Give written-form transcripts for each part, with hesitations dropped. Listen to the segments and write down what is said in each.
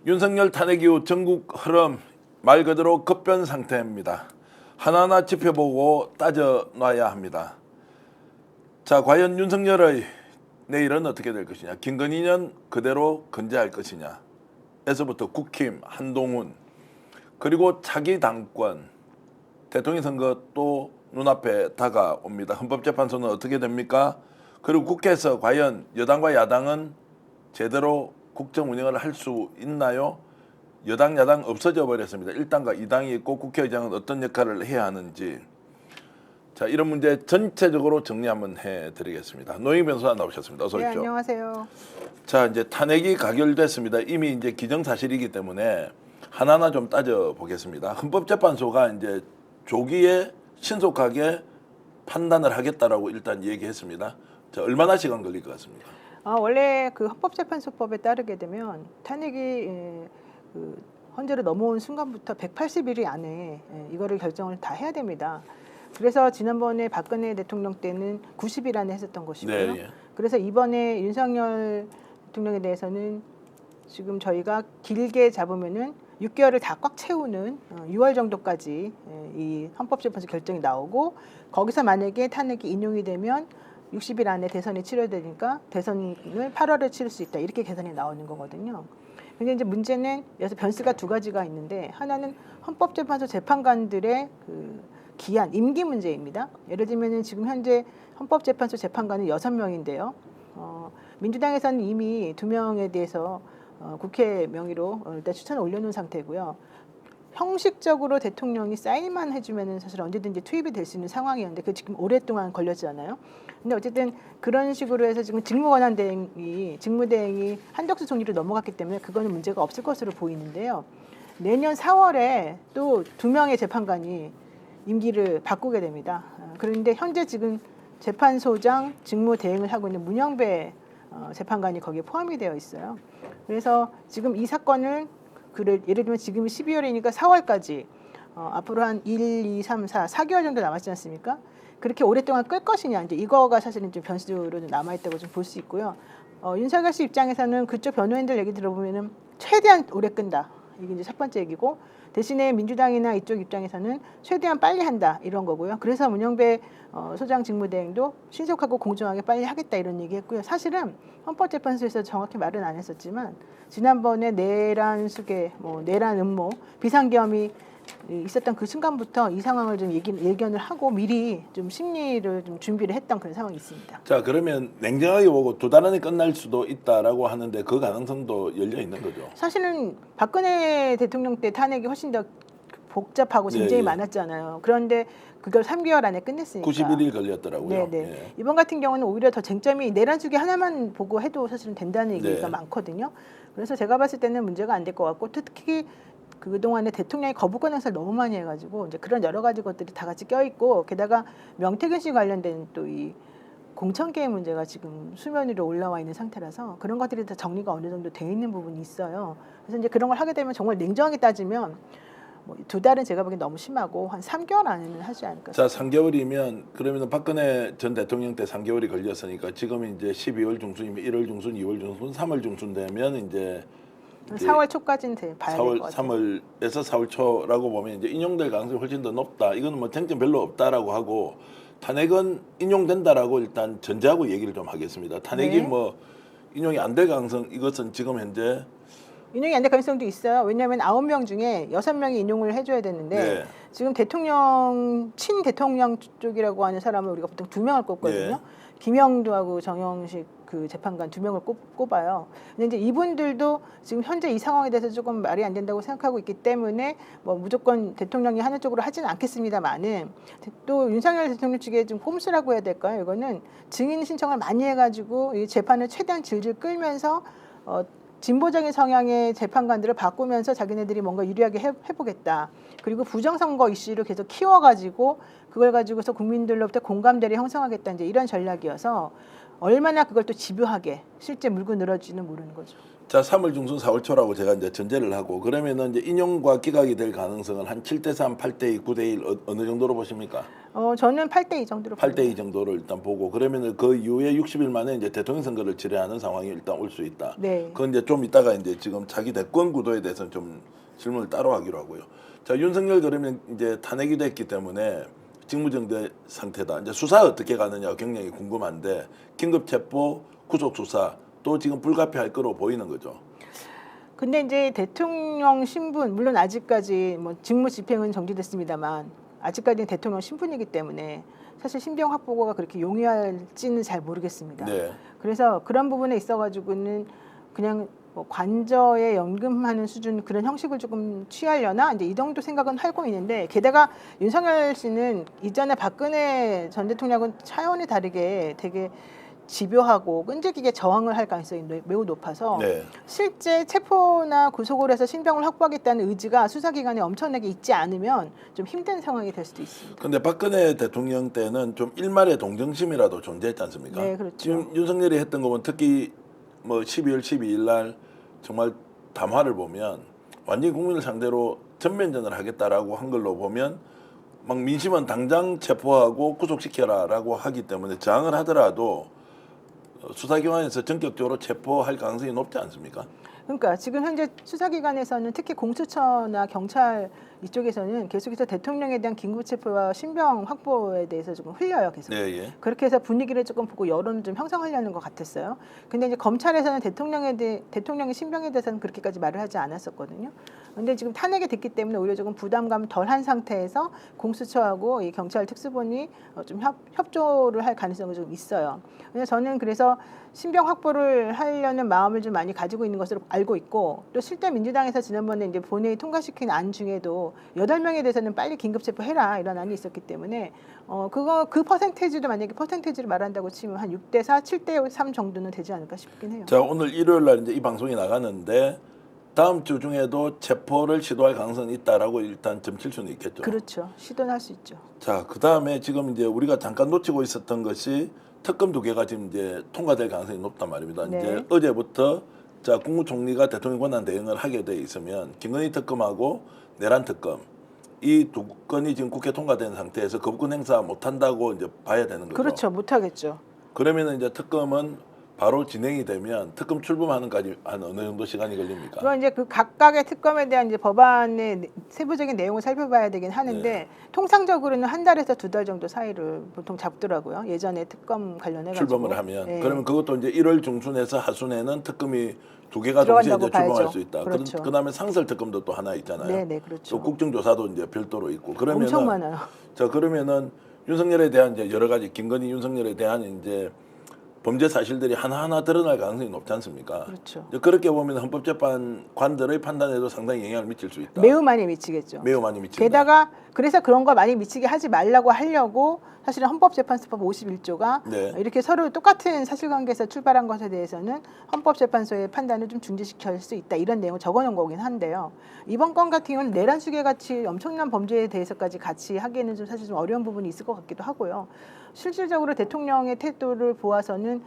윤석열 탄핵 이후 전국 흐름 말 그대로 급변 상태입니다. 하나하나 짚어보고 따져놔야 합니다. 자, 과연 윤석열의 내일은 어떻게 될 것이냐? 김건희는 그대로 건재할 것이냐? 에서부터 국힘, 한동훈, 그리고 차기 당권, 대통령 선거 또 눈앞에 다가옵니다. 헌법재판소는 어떻게 됩니까? 그리고 국회에서 과연 여당과 야당은 제대로 국정 운영을 할 수 있나요? 여당, 야당 없어져 버렸습니다. 1당과 2당이 있고 국회의장은 어떤 역할을 해야 하는지. 자, 이런 문제 전체적으로 정리 한번 해드리겠습니다. 노영희 변호사 나오셨습니다. 어서 오십시오. 네, 안녕하세요. 자, 이제 탄핵이 가결됐습니다. 이미 이제 기정사실이기 때문에 하나하나 좀 따져보겠습니다. 헌법재판소가 이제 조기에 신속하게 판단을 하겠다라고 일단 얘기했습니다. 자, 얼마나 시간 걸릴 것 같습니까? 원래 그 헌법재판소법에 따르게 되면 탄핵이 헌재로 넘어온 순간부터 180일 안에 이거를 결정을 다 해야 됩니다. 그래서 지난번에 박근혜 대통령 때는 90일 안에 했었던 것이고요. 네, 예. 그래서 이번에 윤석열 대통령에 대해서는 지금 저희가 길게 잡으면은 6개월을 다 꽉 채우는 6월 정도까지 이 헌법재판소 결정이 나오고, 거기서 만약에 탄핵이 인용이 되면 60일 안에 대선이 치러되니까 대선을 8월에 치를 수 있다, 이렇게 계산이 나오는 거거든요. 근데 이제 문제는 여기서 변수가 두 가지가 있는데, 하나는 헌법재판소 재판관들의 그 기한, 임기 문제입니다. 예를 들면은 지금 현재 헌법재판소 재판관은 6명인데요. 민주당에서는 이미 2명에 대해서 국회 명의로 일단 추천을 올려놓은 상태고요. 형식적으로 대통령이 사인만 해주면은 사실 언제든지 투입이 될 수 있는 상황이었는데 그 지금 오랫동안 걸렸잖아요. 근데 어쨌든 그런 식으로 해서 지금 직무대행이 한덕수 총리로 넘어갔기 때문에 그거는 문제가 없을 것으로 보이는데요. 내년 4월에 또 2명의 재판관이 임기를 바꾸게 됩니다. 그런데 현재 지금 재판소장 직무대행을 하고 있는 문영배 재판관이 거기에 포함이 되어 있어요. 그래서 지금 이 사건을 예를 들면 지금이 12월이니까 4월까지 앞으로 한 1, 2, 3, 4개월 정도 남았지 않습니까? 그렇게 오랫동안 끌 것이냐, 이제 이거가 사실은 좀 변수로 남아있다고 좀 볼 수 있고요. 윤석열 씨 입장에서는 그쪽 변호인들 얘기 들어보면은 최대한 오래 끈다, 이게 이제 첫 번째 얘기고, 대신에 민주당이나 이쪽 입장에서는 최대한 빨리 한다, 이런 거고요. 그래서 문영배 소장 직무대행도 신속하고 공정하게 빨리 하겠다, 이런 얘기했고요. 사실은 헌법재판소에서 정확히 말은 안 했었지만 지난번에 내란 수계, 내란 음모, 비상계엄이 있었던 그 순간부터 이 상황을 좀 예견을 하고 미리 좀 심리를 좀 준비를 했던 그런 상황이 있습니다. 자, 그러면 냉정하게 보고 2달 안에 끝날 수도 있다라고 하는데 그 가능성도 열려 있는 거죠. 사실은 박근혜 대통령 때 탄핵이 훨씬 더 복잡하고 쟁점이 많았잖아요. 그런데 그걸 3개월 안에 끝냈으니까. 91일 걸렸더라고요. 네네. 예. 이번 같은 경우는 오히려 더 쟁점이 내란 수계 하나만 보고 해도 사실은 된다는 얘기가 네. 많거든요. 그래서 제가 봤을 때는 문제가 안 될 것 같고, 특히 그동안에 대통령이 거부권 행사를 너무 많이 해가지고 이제 그런 여러 가지 것들이 다 같이 껴있고, 게다가 명태균 씨 관련된 또 이 공천계의 문제가 지금 수면 위로 올라와 있는 상태라서 그런 것들이 다 정리가 어느 정도 돼 있는 부분이 있어요. 그래서 이제 그런 걸 하게 되면 정말 냉정하게 따지면 2달은 제가 보기엔 너무 심하고 한 3개월 안에는 하지 않을까 자, 싶어요. 3개월이면 그러면 박근혜 전 대통령 때 3개월이 걸렸으니까 지금 이제 12월 중순이면 1월 중순, 2월 중순, 3월 중순 되면 이제 4월 초까지는 봐야 될 것 같아요. 3월에서 4월 초라고 보면 이제 인용될 가능성이 훨씬 더 높다. 이거는 뭐 쟁점 별로 없다라고 하고, 탄핵은 인용된다라고 일단 전제하고 얘기를 좀 하겠습니다. 탄핵이 네. 뭐 인용이 안 될 가능성, 이것은 지금 현재 인용이 안 될 가능성도 있어요. 왜냐하면 9명 중에 6명이 인용을 해줘야 되는데 네. 지금 친 대통령 쪽이라고 하는 사람을 우리가 보통 2명을 꼽거든요. 네. 김영도하고 정영식 그 재판관 2명을 꼽아요. 근데 이제 이분들도 지금 현재 이 상황에 대해서 조금 말이 안 된다고 생각하고 있기 때문에 무조건 대통령이 하는 쪽으로 하지는 않겠습니다만은, 또 윤석열 대통령 측에 좀 꼼수라고 해야 될까요? 이거는 증인 신청을 많이 해가지고 이 재판을 최대한 질질 끌면서 진보적인 성향의 재판관들을 바꾸면서 자기네들이 뭔가 유리하게 해보겠다. 그리고 부정선거 이슈를 계속 키워가지고 그걸 가지고서 국민들로부터 공감대를 형성하겠다, 이제 이런 전략이어서 얼마나 그걸 또 집요하게 실제 물고 늘어지는 모르는 거죠. 자, 3월 중순 4월 초라고 제가 이제 전제를 하고 그러면은 이제 인용과 기각이 될 가능성은 한 7대3, 8대2, 9대1 어느 정도로 보십니까? 저는 8대 2 정도로 8대2 정도를 일단 보고 그러면은 그 이후에 60일 만에 이제 대통령 선거를 치러하는 상황이 일단 올 수 있다. 네. 그건 이제 좀 이따가 이제 지금 자기 대권 구도에 대해서는 좀 질문을 따로 하기로 하고요. 자, 윤석열 그러면 이제 탄핵이 됐기 때문에 직무정지 상태다. 이제 수사 어떻게 가느냐 굉장히 궁금한데 긴급 체포, 구속 수사 또 지금 불가피할 거로 보이는 거죠. 근데 이제 대통령 신분 물론 아직까지 뭐 직무 집행은 정지됐습니다만 아직까지는 대통령 신분이기 때문에 사실 신병 확보가 그렇게 용이할지는 잘 모르겠습니다. 네. 그래서 그런 부분에 있어가지고는 그냥 뭐 관저에 연금하는 수준 그런 형식을 조금 취하려나 이제 이 정도 생각은 하고 있는데 게다가 윤석열 씨는 이전에 박근혜 전 대통령은 차원이 다르게 되게 집요하고 끈질기게 저항을 할 가능성이 매우 높아서 네. 실제 체포나 구속을 해서 신병을 확보하겠다는 의지가 수사기관에 엄청나게 있지 않으면 좀 힘든 상황이 될 수도 있습니다. 근데 박근혜 대통령 때는 좀 일말의 동정심이라도 존재했지 않습니까? 네, 그렇죠. 지금 윤석열이 했던 거 보면 특히 뭐 12월 12일 날 정말 담화를 보면 완전히 국민을 상대로 전면전을 하겠다라고 한 걸로 보면 막 민심은 당장 체포하고 구속시켜라라고 하기 때문에 저항을 하더라도 수사기관에서 전격적으로 체포할 가능성이 높지 않습니까? 그러니까 지금 현재 수사기관에서는 특히 공수처나 경찰 이쪽에서는 계속해서 대통령에 대한 긴급체포와 신병 확보에 대해서 조금 흘려요 계속. 네, 예. 그렇게 해서 분위기를 조금 보고 여론을 좀 형성하려는 것 같았어요. 근데 이제 검찰에서는 대통령의 신병에 대해서는 그렇게까지 말을 하지 않았었거든요. 근데 지금 탄핵이 됐기 때문에 오히려 조금 부담감 덜한 상태에서 공수처하고 이 경찰 특수본이 좀 협조를 할 가능성이 좀 있어요. 저는 그래서 신병 확보를 하려는 마음을 좀 많이 가지고 있는 것으로 알고 있고 또 실제 민주당에서 지난번에 이제 본회의 통과시킨 안 중에도 8명에 대해서는 빨리 긴급 체포해라 이런 안이 있었기 때문에 그 퍼센테이지도 만약에 퍼센테이지를 말한다고 치면 한 6대4, 7대3 정도는 되지 않을까 싶긴 해요. 자, 오늘 일요일 날 이제 이 방송이 나가는데 다음 주 중에도 체포를 시도할 가능성이 있다라고 일단 점칠 수는 있겠죠. 그렇죠. 시도는 할 수 있죠. 자, 그다음에 지금 이제 우리가 잠깐 놓치고 있었던 것이 특검 2개가 지금 이제 통과될 가능성이 높단 말입니다. 네. 이제 어제부터 자, 국무총리가 대통령 권한 대행을 하게 돼 있으면 김건희 특검하고 내란 특검 이 두 건이 지금 국회 통과된 상태에서 거부권 행사 못 한다고 이제 봐야 되는 거죠. 그렇죠. 못 하겠죠. 그러면은 이제 특검은 바로 진행이 되면 특검 출범하는까지 한 어느 정도 시간이 걸립니까? 그건 이제 그 각각의 특검에 대한 이제 법안의 세부적인 내용을 살펴봐야 되긴 하는데 네. 통상적으로는 한 달에서 2달 정도 사이를 보통 잡더라고요. 예전에 특검 관련해 가지고 출범을 하면 네. 그러면 그것도 이제 1월 중순에서 하순에는 특검이 2개가 동시에 들어간다고 이제 출범할 봐야죠. 수 있다. 그렇죠. 그다음에 상설 특검도 또 하나 있잖아요. 네, 네, 그렇죠. 또 국정조사도 이제 별도로 있고 그러면은 엄청 많아요. 자, 그러면은 윤석열에 대한 이제 여러 가지 김건희 윤석열에 대한 이제 범죄 사실들이 하나하나 드러날 가능성이 높지 않습니까? 그렇죠. 이제 그렇게 보면 헌법재판관들의 판단에도 상당히 영향을 미칠 수 있다. 매우 많이 미치겠죠. 매우 많이 미친다. 게다가 그래서 그런 거 많이 미치게 하지 말라고 하려고 사실은 헌법재판소법 51조가 네. 이렇게 서로 똑같은 사실관계에서 출발한 것에 대해서는 헌법재판소의 판단을 좀 중지시킬 수 있다 이런 내용을 적어놓은 거긴 한데요. 이번 건 같은 경우는 내란 수계 같이 엄청난 범죄에 대해서까지 같이 하기에는 좀 사실 좀 어려운 부분이 있을 것 같기도 하고요. 실질적으로 대통령의 태도를 보아서는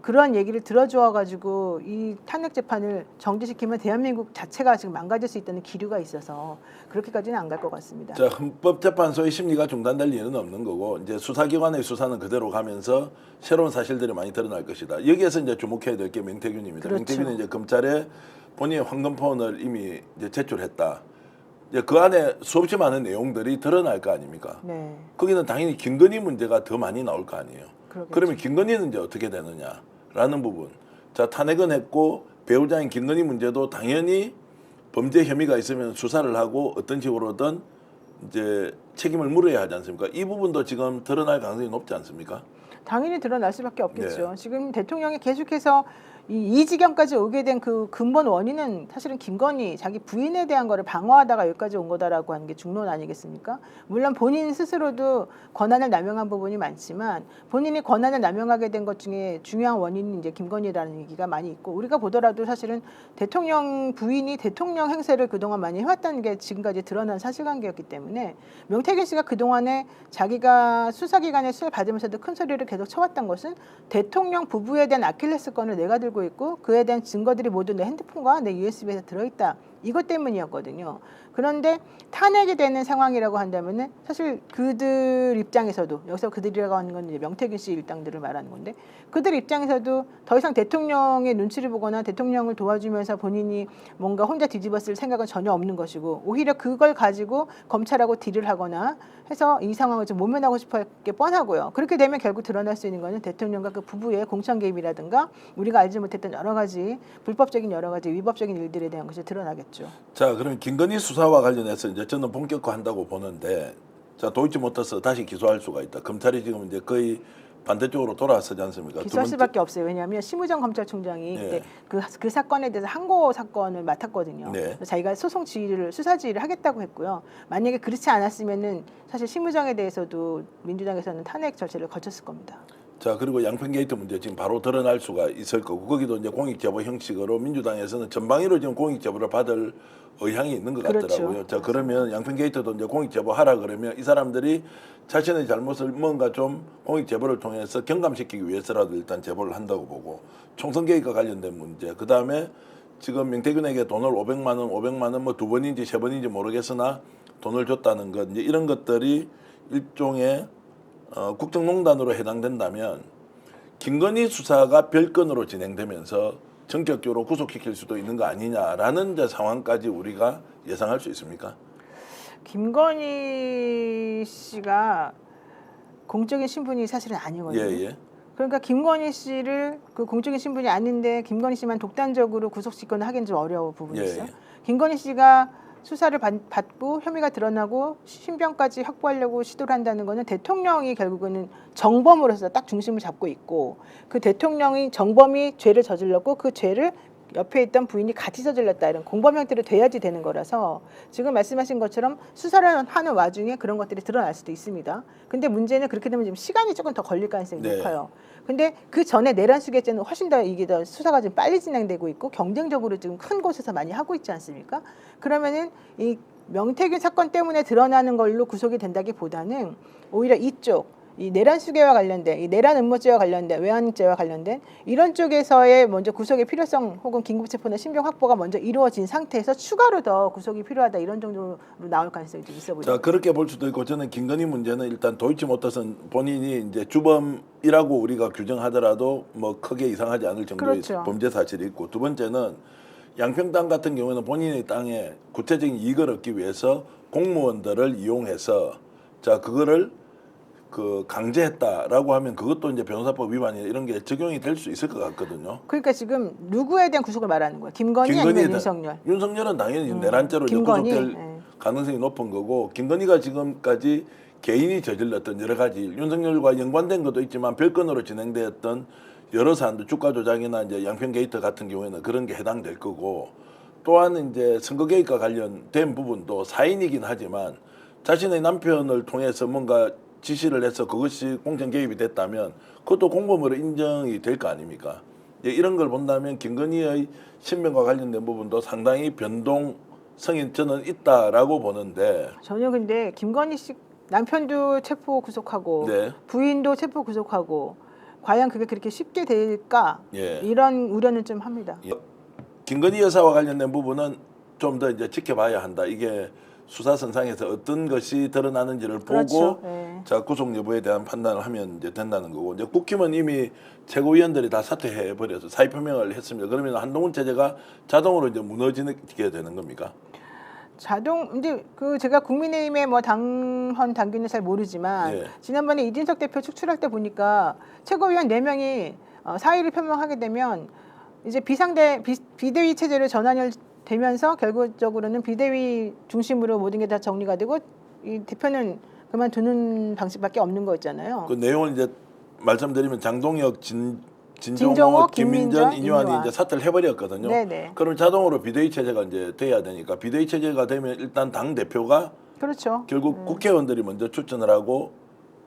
그러한 얘기를 들어주어 가지고 이 탄핵 재판을 정지시키면 대한민국 자체가 지금 망가질 수 있다는 기류가 있어서 그렇게까지는 안 갈 것 같습니다. 자, 헌법재판소의 심리가 중단될 일은 없는 거고 이제 수사기관의 수사는 그대로 가면서 새로운 사실들이 많이 드러날 것이다. 여기에서 이제 주목해야 될 게 명태균입니다. 그렇죠. 명태균은 이제 검찰에 본인의 황금폰을 이미 이제 제출했다. 이제 그 안에 수없이 많은 내용들이 드러날 거 아닙니까? 네, 거기는 당연히 김건희 문제가 더 많이 나올 거 아니에요. 그러겠죠. 그러면 김건희는 이제 어떻게 되느냐라는 부분. 자, 탄핵은 했고 배우자인 김건희 문제도 당연히 범죄 혐의가 있으면 수사를 하고 어떤 식으로든 이제 책임을 물어야 하지 않습니까? 이 부분도 지금 드러날 가능성이 높지 않습니까? 당연히 드러날 수밖에 없겠죠. 네. 지금 대통령이 계속해서 이 지경까지 오게 된 그 근본 원인은 사실은 김건희 자기 부인에 대한 거를 방어하다가 여기까지 온 거다라고 하는 게 중론 아니겠습니까? 물론 본인 스스로도 권한을 남용한 부분이 많지만 본인이 권한을 남용하게 된 것 중에 중요한 원인이 이제 김건희라는 얘기가 많이 있고 우리가 보더라도 사실은 대통령 부인이 대통령 행세를 그동안 많이 해왔다는 게 지금까지 드러난 사실관계였기 때문에 명태균 씨가 그동안에 자기가 수사기관에 수사를 받으면서도 큰 소리를 계속 쳐왔던 것은 대통령 부부에 대한 아킬레스건을 내가 들고 들고 있고 그에 대한 증거들이 모두 내 핸드폰과 내 USB에서 들어있다. 이것 때문이었거든요. 그런데 탄핵이 되는 상황이라고 한다면은 사실 그들 입장에서도 여기서 그들이라고 하는 건 이제 명태균 씨 일당들을 말하는 건데 그들 입장에서도 더 이상 대통령의 눈치를 보거나 대통령을 도와주면서 본인이 뭔가 혼자 뒤집어쓸 생각은 전혀 없는 것이고 오히려 그걸 가지고 검찰하고 딜을 하거나 해서 이 상황을 좀 모면하고 싶어 할 게 뻔하고요. 그렇게 되면 결국 드러날 수 있는 거는 대통령과 그 부부의 공천 개입이라든가 우리가 알지 못했던 여러 가지 불법적인 여러 가지 위법적인 일들에 대한 것이 드러나겠죠. 자, 그럼 김건희 수사와 관련해서 이제 저는 본격화한다고 보는데, 자, 도이치모터스 다시 기소할 수가 있다. 검찰이 지금 이제 거의 반대쪽으로 돌아서지 않습니까? 기소할 수밖에 없어요. 왜냐하면 심우정 검찰총장이 네. 그때 그 사건에 대해서 항고 사건을 맡았거든요. 네. 그래서 자기가 소송 지휘를 수사 지휘를 하겠다고 했고요. 만약에 그렇지 않았으면은 사실 심우정에 대해서도 민주당에서는 탄핵 절차를 거쳤을 겁니다. 자, 그리고 양평 게이트 문제 지금 바로 드러날 수가 있을 거고 거기도 이제 공익 제보 형식으로 민주당에서는 전방위로 지금 공익 제보를 받을 의향이 있는 것 그렇죠. 같더라고요. 자, 그러면 양평 게이트도 이제 공익 제보 하라 그러면 이 사람들이 자신의 잘못을 뭔가 좀 공익 제보를 통해서 경감시키기 위해서라도 일단 제보를 한다고 보고 총선 개입과 관련된 문제. 그다음에 지금 명태균에게 돈을 500만 원 뭐 두 번인지 세 번인지 모르겠으나 돈을 줬다는 것 이제 이런 것들이 일종의 국정농단으로 해당된다면 김건희 수사가 별건으로 진행되면서 전격적으로 구속시킬 수도 있는 거 아니냐라는 이제 상황까지 우리가 예상할 수 있습니까? 김건희 씨가 공적인 신분이 사실은 아니거든요. 예. 그러니까 김건희 씨를 그 공적인 신분이 아닌데 김건희 씨만 독단적으로 구속시키거나 하기는 좀 어려운 부분이 예, 있어요. 예. 김건희 씨가 수사를 받고 혐의가 드러나고 신병까지 확보하려고 시도를 한다는 거는 대통령이 결국은 정범으로서 딱 중심을 잡고 있고 그 대통령이 정범이 죄를 저질렀고 그 죄를 옆에 있던 부인이 같이 저질렀다 이런 공범 형태로 돼야지 되는 거라서 지금 말씀하신 것처럼 수사를 하는 와중에 그런 것들이 드러날 수도 있습니다. 근데 문제는 그렇게 되면 지금 시간이 조금 더 걸릴 가능성이 네. 높아요. 근데 그 전에 내란 수계죄는 훨씬 더 이게 더 수사가 좀 빨리 진행되고 있고 경쟁적으로 지금 큰 곳에서 많이 하고 있지 않습니까? 그러면은 이 명태균 사건 때문에 드러나는 걸로 구속이 된다기보다는 오히려 이쪽 이 내란 수계와 관련된 이 내란 음모죄와 관련된 외환죄와 관련된 이런 쪽에서의 먼저 구속의 필요성 혹은 긴급체포나 신병 확보가 먼저 이루어진 상태에서 추가로 더 구속이 필요하다 이런 정도로 나올 가능성이 좀 있어 보입니다. 자, 그렇게 볼 수도 있고 저는 김건희 문제는 일단 도이치모터스는 본인이 이제 주범이라고 우리가 규정하더라도 뭐 크게 이상하지 않을 정도의 그렇죠. 범죄 사실이 있고 두 번째는 양평 땅 같은 경우에는 본인의 땅에 구체적인 이익을 얻기 위해서 공무원들을 이용해서 자 그거를 그 강제했다라고 하면 그것도 이제 변호사법 위반이 이런 게 적용이 될 수 있을 것 같거든요. 그러니까 지금 누구에 대한 구속을 말하는 거예요? 김건희 아니면 윤석열? 윤석열은 당연히 내란죄로 이제 김건희? 구속될 네. 가능성이 높은 거고 김건희가 지금까지 개인이 저질렀던 여러 가지 윤석열과 연관된 것도 있지만 별건으로 진행되었던 여러 사안들 주가 조작이나 이제 양평 게이트 같은 경우에는 그런 게 해당될 거고 또한 이제 선거 개입과 관련된 부분도 사인이긴 하지만 자신의 남편을 통해서 뭔가 지시를 해서 그것이 공천 개입이 됐다면 그것도 공범으로 인정이 될 거 아닙니까? 이런 걸 본다면 김건희의 신변과 관련된 부분도 상당히 변동성이 저는 있다라고 보는데 전혀 근데 김건희 씨 남편도 체포 구속하고 네. 부인도 체포 구속하고 과연 그게 그렇게 쉽게 될까? 예. 이런 우려는 좀 합니다. 김건희 여사와 관련된 부분은 좀 더 이제 지켜봐야 한다. 이게 수사선상에서 어떤 것이 드러나는지를 그렇죠. 보고 네. 자 구속 여부에 대한 판단을 하면 이제 된다는 거고 이제 국힘은 이미 최고위원들이 다 사퇴해 버려서 사의 표명을 했습니다. 그러면 한동훈 체제가 자동으로 이제 무너지게 되는 겁니까? 근데 그 제가 국민의힘의 뭐 당헌 당규는 잘 모르지만 예. 지난번에 이준석 대표 축출할 때 보니까 최고위원 4명이 사의를 표명하게 되면 이제 비대위 체제로 전환이 되면서 결국적으로는 비대위 중심으로 모든 게 다 정리가 되고 이 대표는 그만두는 방식밖에 없는 거였잖아요. 그 내용을 이제 말씀드리면 장동혁, 진종호, 진종호, 김민전, 김민전, 인유한이 인유한. 이제 사퇴를 해버렸거든요. 네네. 그럼 자동으로 비대위 체제가 이제 돼야 되니까 비대위 체제가 되면 일단 당 대표가 그렇죠. 결국 국회의원들이 먼저 추천을 하고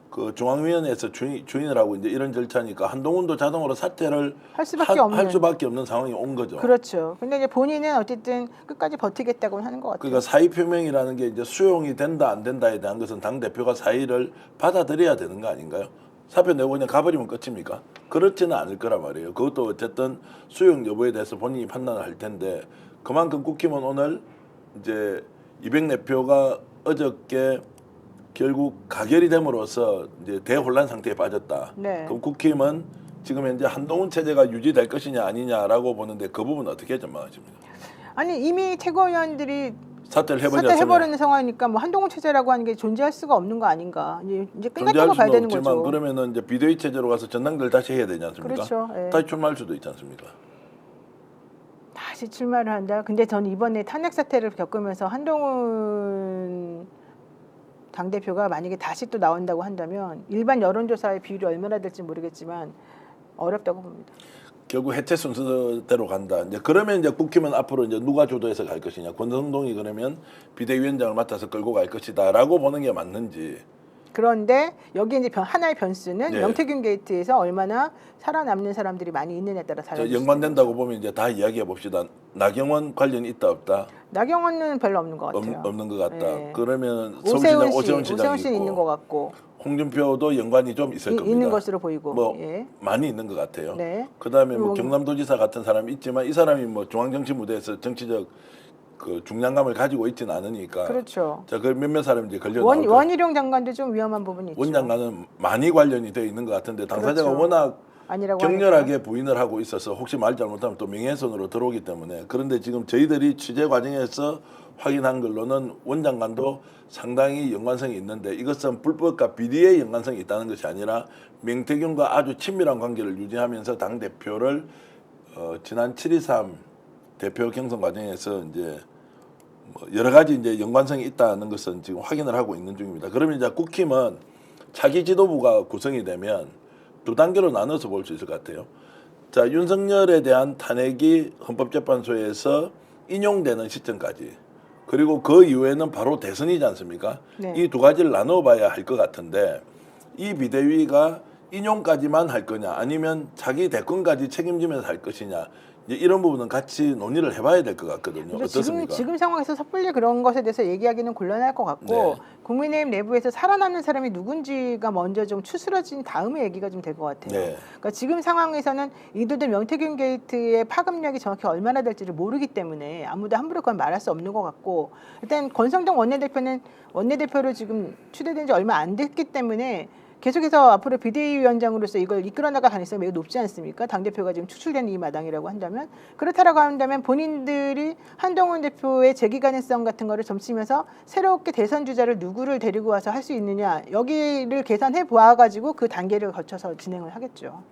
그 중앙위원회에서 주인을 하고 이제 이런 절차니까 한동훈도 자동으로 사퇴를 할 수밖에 없는 상황이 온 거죠. 그렇죠. 근데 이제 본인은 어쨌든 끝까지 버티겠다고 하는 것 같아요. 그러니까 사의 표명이라는 게 이제 수용이 된다 안 된다에 대한 것은 당 대표가 사의를 받아들여야 되는 거 아닌가요? 사표 내고 그냥 가버리면 끝입니까? 그렇지는 않을 거란 말이에요. 그것도 어쨌든 수용 여부에 대해서 본인이 판단을 할 텐데 그만큼 국힘은 오늘 이제 204표가 어저께 결국 가결이 됨으로써 이제 대혼란 상태에 빠졌다. 네. 그럼 국힘은 지금 현재 한동훈 체제가 유지될 것이냐 아니냐라고 보는데 그 부분 어떻게 전망하십니까? 아니 이미 최고위원들이 사퇴를 사퇴해버리는 해버렸으면 상황이니까 뭐 한동훈 체제라고 하는 게 존재할 수가 없는 거 아닌가. 이제 끝났다고 존재할 봐야 수는 되는 없지만 거죠. 그러면은 이제 비대위 체제로 가서 전당대를 다시 해야 되지 않습니까? 그렇죠. 예. 다시 출마할 수도 있지 않습니까? 다시 출마를 한다. 근데 저는 이번에 탄핵 사태를 겪으면서 한동훈 당대표가 만약에 다시 또 나온다고 한다면 일반 여론조사의 비율이 얼마나 될지 모르겠지만 어렵다고 봅니다. 결국 해체 순서대로 간다. 이제 그러면 이제 국힘은 앞으로 이제 누가 주도해서 갈 것이냐. 권성동이 그러면 비대위원장을 맡아서 끌고 갈 것이다라고 보는 게 맞는지. 그런데 여기 이제 하나의 변수는 네. 명태균 게이트에서 얼마나 살아남는 사람들이 많이 있느냐에 따라 저 달라질 연관된다고 보면 이제 다 이야기해 봅시다. 나경원 관련이 있다 없다? 나경원은 별로 없는 것 같아요. 없는 것 같다. 네. 그러면 오세훈 오세훈 씨, 시장이 오세훈 있는 것 같고 홍준표도 연관이 좀 있을 겁니다. 있는 것으로 보이고. 뭐 예. 많이 있는 것 같아요. 네. 그다음에 뭐 그리고 경남도지사 같은 사람이 있지만 이 사람이 뭐 중앙정치 무대에서 정치적 그 중량감을 가지고 있지는 않으니까. 그렇죠. 자, 그 몇몇 사람이 이제 걸려 나올 거예요. 원희룡 장관도 좀 위험한 부분이 있죠. 원 장관은 많이 관련이 되어 있는 것 같은데 당사자가 그렇죠. 워낙 아니라고 격렬하게 하니까. 부인을 하고 있어서 혹시 말 잘못하면 또 명예훼손으로 들어오기 때문에 그런데 지금 저희들이 취재 과정에서 확인한 걸로는 원 장관도 상당히 연관성이 있는데 이것은 불법과 비리의 연관성이 있다는 것이 아니라 명태균과 아주 친밀한 관계를 유지하면서 당 대표를 지난 7.23 대표 경선 과정에서 이제 뭐 여러 가지 이제 연관성이 있다는 것은 지금 확인을 하고 있는 중입니다. 그러면 이제 국힘은 차기 지도부가 구성이 되면 두 단계로 나눠서 볼 수 있을 것 같아요. 자, 윤석열에 대한 탄핵이 헌법재판소에서 인용되는 시점까지 그리고 그 이후에는 바로 대선이지 않습니까? 네. 이 두 가지를 나눠봐야 할 것 같은데 이 비대위가 인용까지만 할 거냐 아니면 자기 대권까지 책임지면서 할 것이냐 이제 이런 부분은 같이 논의를 해봐야 될 것 같거든요. 근데 어떻습니까? 지금 상황에서 섣불리 그런 것에 대해서 얘기하기는 곤란할 것 같고 네. 국민의힘 내부에서 살아남는 사람이 누군지가 먼저 좀 추스러진 다음에 얘기가 좀 될 것 같아요. 네. 그러니까 지금 상황에서는 이들도 명태균 게이트의 파급력이 정확히 얼마나 될지를 모르기 때문에 아무도 함부로 그건 말할 수 없는 것 같고 일단 권성동 원내대표는 원내대표로 지금 추대된 지 얼마 안 됐기 때문에 계속해서 앞으로 비대위원장으로서 이걸 이끌어나갈 가능성이 매우 높지 않습니까? 당대표가 지금 추출된 이 마당이라고 한다면 그렇다라고 한다면 본인들이 한동훈 대표의 재기 가능성 같은 거를 점치면서 새롭게 대선 주자를 누구를 데리고 와서 할 수 있느냐 여기를 계산해 보아가지고 그 단계를 거쳐서 진행을 하겠죠.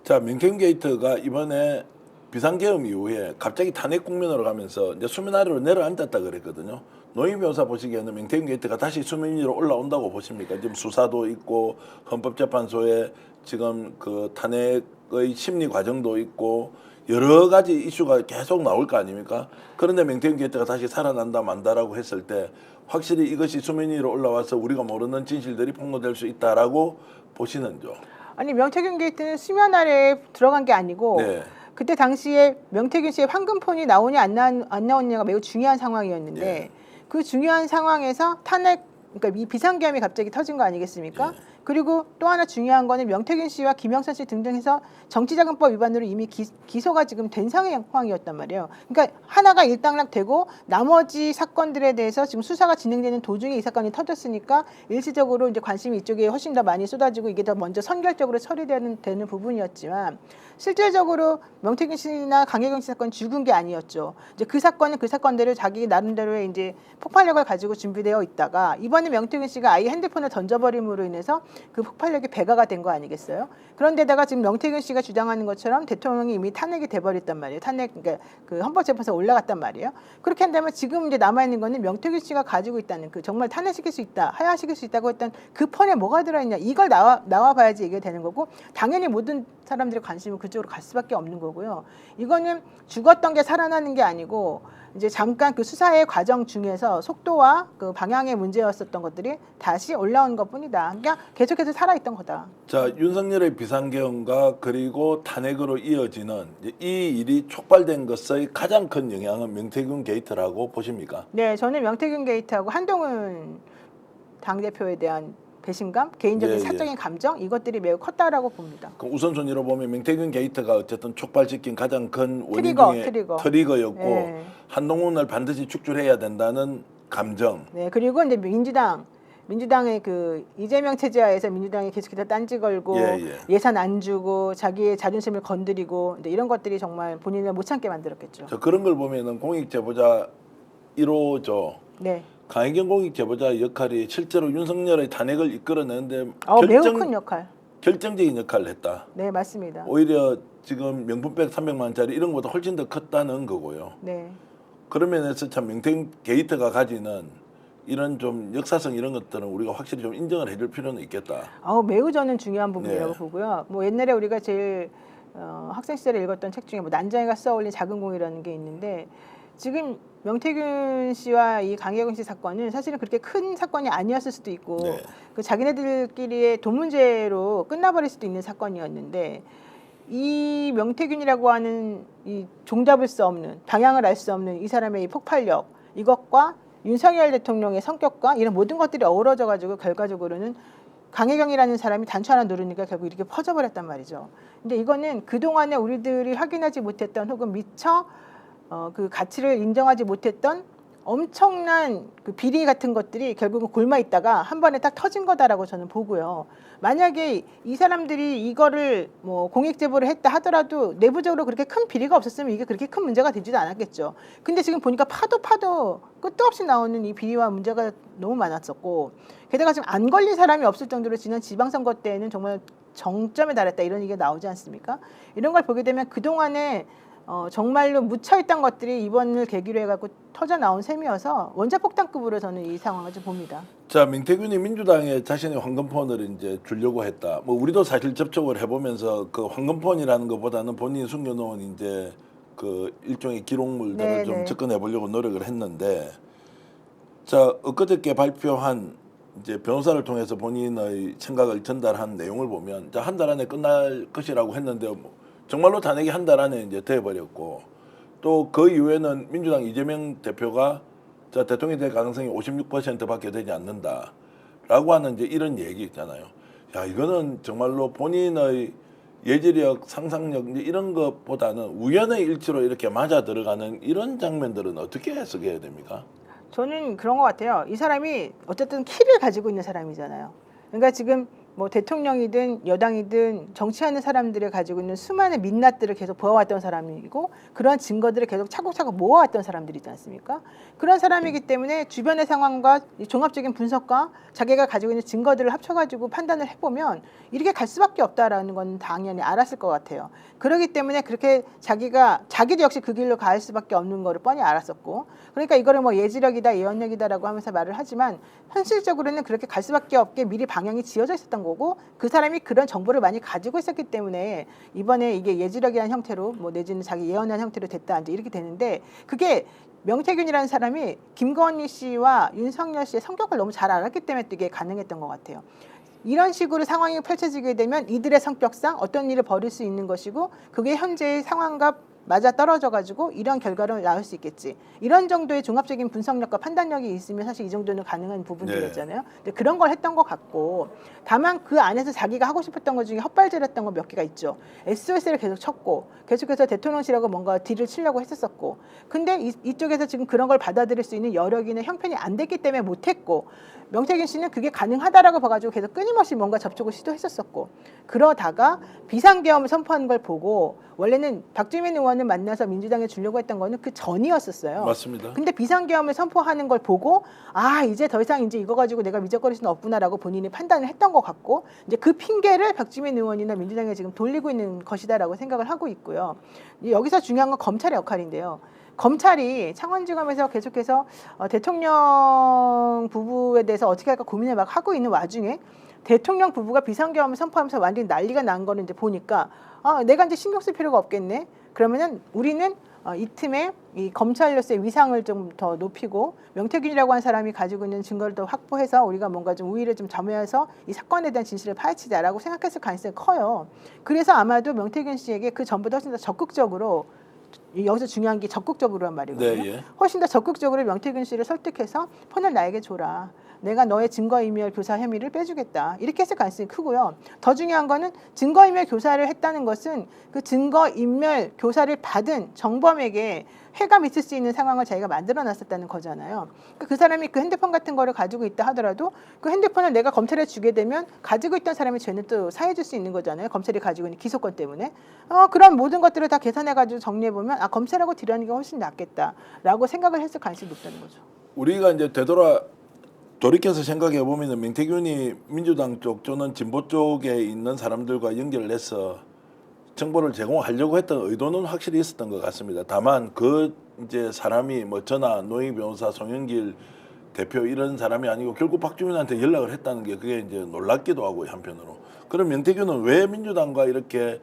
자, 명태균 게이트가 이번에 비상계엄 이후에 갑자기 탄핵 국면으로 가면서 이제 수면 아래로 내려앉았다 그랬거든요. 노인 변호사 보시기에는 명태균 게이트가 다시 수면 위로 올라온다고 보십니까? 지금 수사도 있고 헌법재판소에 지금 그 탄핵의 심리 과정도 있고 여러 가지 이슈가 계속 나올 거 아닙니까? 그런데 명태균 게이트가 다시 살아난다 만다라고 했을 때 확실히 이것이 수면 위로 올라와서 우리가 모르는 진실들이 폭로될 수 있다라고 보시는죠. 아니 명태균 게이트는 수면 아래에 들어간 게 아니고 네. 그때 당시에 명태균 씨의 황금폰이 나오냐 안 나오냐가 매우 중요한 상황이었는데 예. 그 중요한 상황에서 탄핵 그러니까 이 비상계엄이 갑자기 터진 거 아니겠습니까? 예. 그리고 또 하나 중요한 거는 명태균 씨와 김영선 씨 등등 해서 정치자금법 위반으로 이미 기소가 지금 된 상황이었단 말이에요. 그러니까 하나가 일단락되고 나머지 사건들에 대해서 지금 수사가 진행되는 도중에 이 사건이 터졌으니까 일시적으로 이제 관심이 이쪽에 훨씬 더 많이 쏟아지고 이게 더 먼저 선결적으로 처리되는 부분이었지만 실질적으로 명태균 씨나 강혜경 씨 사건 죽은 게 아니었죠. 이제 그 사건은 그 사건대로 자기 나름대로의 이제 폭발력을 가지고 준비되어 있다가 이번에 명태균 씨가 아예 핸드폰을 던져버림으로 인해서 그 폭발력이 배가가 된 거 아니겠어요? 그런데다가 지금 명태균 씨가 주장하는 것처럼 대통령이 이미 탄핵이 돼버렸단 말이에요. 그러니까 그 헌법재판소에 올라갔단 말이에요. 그렇게 한다면 지금 이제 남아 있는 거는 명태균 씨가 가지고 있다는 그 정말 탄핵시킬 수 있다, 하야시킬 수 있다고 했던 그 폰에 뭐가 들어있냐 이걸 나와 봐야지 얘기가 되는 거고 당연히 모든 사람들의 관심은 그쪽으로 갈 수밖에 없는 거고요. 이거는 죽었던 게 살아나는 게 아니고 이제 잠깐 그 수사의 과정 중에서 속도와 그 방향의 문제였었던 것들이 다시 올라온 것뿐이다. 그러니까 계속해서 살아있던 거다. 자, 윤석열의 비상계엄과 그리고 탄핵으로 이어지는 이 일이 촉발된 것의 가장 큰 영향은 명태균 게이트라고 보십니까? 네, 저는 명태균 게이트하고 한동훈 당대표에 대한 배신감, 개인적인 예, 사적인 감정 이것들이 매우 컸다라고 봅니다. 그 우선순위로 보면 명태균 게이트가 어쨌든 촉발시킨 가장 큰 원인 트리거, 중에 트리거. 트리거였고 예. 한동훈을 반드시 축출해야 된다는 감정. 네, 그리고 이제 민주당의 그 이재명 체제하에서 민주당이 계속해서 딴지 걸고 예산 안 주고 자기의 자존심을 건드리고 이제 이런 것들이 정말 본인을 못 참게 만들었겠죠. 저 그런 걸 보면은 공익제보자 1호죠. 네. 강혜경 공익제보자 역할이 실제로 윤석열의 탄핵을 이끌어내는데 매우 큰 역할. 결정적인 역할을 했다. 네, 맞습니다. 오히려 지금 명품백 300만 원짜리 이런 것보다 훨씬 더 컸다는 거고요. 네. 그런 면에서 참 명태균 게이트가 가지는 이런 좀 역사성 이런 것들은 우리가 확실히 좀 인정을 해줄 필요는 있겠다. 매우 저는 중요한 부분이라고 네. 보고요. 뭐 옛날에 우리가 제일 학생 시절에 읽었던 책 중에 뭐 난장이가 쏘아올린 작은 공이라는 게 있는데 지금 명태균 씨와 이 강혜경 씨 사건은 사실은 그렇게 큰 사건이 아니었을 수도 있고 네. 그 자기네들끼리의 돈 문제로 끝나버릴 수도 있는 사건이었는데 이 명태균이라고 하는 이 종잡을 수 없는 방향을 알 수 없는 이 사람의 이 폭발력 이것과 윤석열 대통령의 성격과 이런 모든 것들이 어우러져 가지고 결과적으로는 강혜경이라는 사람이 단추 하나 누르니까 결국 이렇게 퍼져버렸단 말이죠. 근데 이거는 그동안에 우리들이 확인하지 못했던 혹은 미처 그 가치를 인정하지 못했던 엄청난 그 비리 같은 것들이 결국은 골마 있다가 한 번에 딱 터진 거다라고 저는 보고요. 만약에 이 사람들이 이거를 뭐 공익 제보를 했다 하더라도 내부적으로 그렇게 큰 비리가 없었으면 이게 그렇게 큰 문제가 되지도 않았겠죠. 근데 지금 보니까 파도 끝도 없이 나오는 이 비리와 문제가 너무 많았었고 게다가 지금 안 걸린 사람이 없을 정도로 지난 지방선거 때에는 정말 정점에 달했다 이런 얘기가 나오지 않습니까? 이런 걸 보게 되면 그동안에 정말로 묻혀있던 것들이 이번을 계기로 해갖고 터져 나온 셈이어서 원자폭탄급으로 저는 이 상황을 좀 봅니다. 자, 민태균이 민주당에 자신의 황금폰을 이제 주려고 했다. 뭐 우리도 사실 접촉을 해보면서 그 황금폰이라는 것보다는 본인이 숨겨놓은 이제 그 일종의 기록물들을 좀 접근해 보려고 노력을 했는데, 자, 엊그저께 발표한 이제 변호사를 통해서 본인의 생각을 전달한 내용을 보면, 자, 한 달 안에 끝날 것이라고 했는데 정말로 탄핵이 한 달 안에 이제 돼버렸고, 또 그 이후에는 민주당 이재명 대표가 자, 대통령이 될 가능성이 56%밖에 되지 않는다라고 하는 이제 이런 얘기 있잖아요. 야, 이거는 정말로 본인의 예지력, 상상력 이제 이런 것보다는 우연의 일치로 이렇게 맞아 들어가는 이런 장면들은 어떻게 해석해야 됩니까? 저는 그런 것 같아요. 이 사람이 어쨌든 키를 가지고 있는 사람이잖아요. 그러니까 지금 뭐 대통령이든 여당이든 정치하는 사람들이 가지고 있는 수많은 민낯들을 계속 보아왔던 사람이고 그런 증거들을 계속 차곡차곡 모아왔던 사람들이지 않습니까? 그런 사람이기 때문에 주변의 상황과 종합적인 분석과 자기가 가지고 있는 증거들을 합쳐가지고 판단을 해보면 이렇게 갈 수밖에 없다라는 건 당연히 알았을 것 같아요. 그렇기 때문에 그렇게 자기도 역시 그 길로 갈 수밖에 없는 거를 뻔히 알았었고, 그러니까 이거를 뭐 예지력이다 예언력이다라고 하면서 말을 하지만 현실적으로는 그렇게 갈 수밖에 없게 미리 방향이 지어져 있었던 거고 그 사람이 그런 정보를 많이 가지고 있었기 때문에 이번에 이게 예지력이라는 형태로 뭐 내지는 자기 예언한 형태로 됐다 이제 이렇게 되는데, 그게 명태균이라는 사람이 김건희 씨와 윤석열 씨의 성격을 너무 잘 알았기 때문에 이게 가능했던 것 같아요. 이런 식으로 상황이 펼쳐지게 되면 이들의 성격상 어떤 일을 벌일 수 있는 것이고 그게 현재의 상황과 맞아 떨어져 가지고 이런 결과를 낳을 수 있겠지. 이런 정도의 종합적인 분석력과 판단력이 있으면 사실 이 정도는 가능한 부분들이었잖아요. 근데 그런 걸 했던 것 같고, 다만 그 안에서 자기가 하고 싶었던 것 중에 헛발질했던 거 몇 개가 있죠. SOS를 계속 쳤고 계속해서 대통령실하고 뭔가 딜을 치려고 했었었고, 근데 이쪽에서 지금 그런 걸 받아들일 수 있는 여력이나 형편이 안 됐기 때문에 못했고, 명태균 씨는 그게 가능하다라고 봐가지고 계속 끊임없이 뭔가 접촉을 시도했었었고, 그러다가 비상계엄을 선포한 걸 보고 원래는 박주민 의원을 만나서 민주당에 주려고 했던 거는 그 전이었었어요. 맞습니다. 근데 비상계엄을 선포하는 걸 보고 이제 더 이상 이제 이거 가지고 내가 미적거릴 수는 없구나라고 본인이 판단을 했던 것 같고, 이제 그 핑계를 박주민 의원이나 민주당에 지금 돌리고 있는 것이다라고 생각을 하고 있고요. 여기서 중요한 건 검찰의 역할인데요. 검찰이 창원지검에서 계속해서 대통령 부부에 대해서 어떻게 할까 고민을 막 하고 있는 와중에 대통령 부부가 비상계엄을 선포하면서 완전히 난리가 난 거를 이제 보니까 내가 이제 신경 쓸 필요가 없겠네. 그러면은 우리는 이 틈에 이 검찰로서의 위상을 좀 더 높이고 명태균이라고 하는 사람이 가지고 있는 증거를 더 확보해서 우리가 뭔가 좀 우위를 좀 점유해서 이 사건에 대한 진실을 파헤치자라고 생각했을 가능성이 커요. 그래서 아마도 명태균 씨에게 그 전보다 훨씬 더 적극적으로 여기서 중요한 게 적극적으로란 말이거든요. 네, 예. 훨씬 더 적극적으로 명태균 씨를 설득해서 폰을 나에게 줘라. 내가 너의 증거인멸 교사 혐의를 빼주겠다. 이렇게 했을 가능성이 크고요. 더 중요한 거는 증거인멸 교사를 했다는 것은 그 증거인멸 교사를 받은 정범에게 해가 미칠 수 있는 상황을 자기가 만들어놨었다는 거잖아요. 그러니까 그 사람이 그 핸드폰 같은 거를 가지고 있다 하더라도 그 핸드폰을 내가 검찰에 주게 되면 가지고 있던 사람의 죄는 또 사해줄 수 있는 거잖아요. 검찰이 가지고 있는 기소권 때문에. 그런 모든 것들을 다 계산해가지고 정리해보면 검찰하고 딜하는 게 훨씬 낫겠다라고 생각을 했을 가능성이 높다는 거죠. 우리가 이제 돌이켜서 생각해 보면은 명태균이 민주당 쪽 또는 진보 쪽에 있는 사람들과 연결을 해서 정보를 제공하려고 했던 의도는 확실히 있었던 것 같습니다. 다만 그 이제 사람이 뭐 저나 노영희 변호사, 송영길 대표 이런 사람이 아니고 결국 박주민한테 연락을 했다는 게 그게 이제 놀랍기도 하고 한편으로. 그럼 명태균은 왜 민주당과 이렇게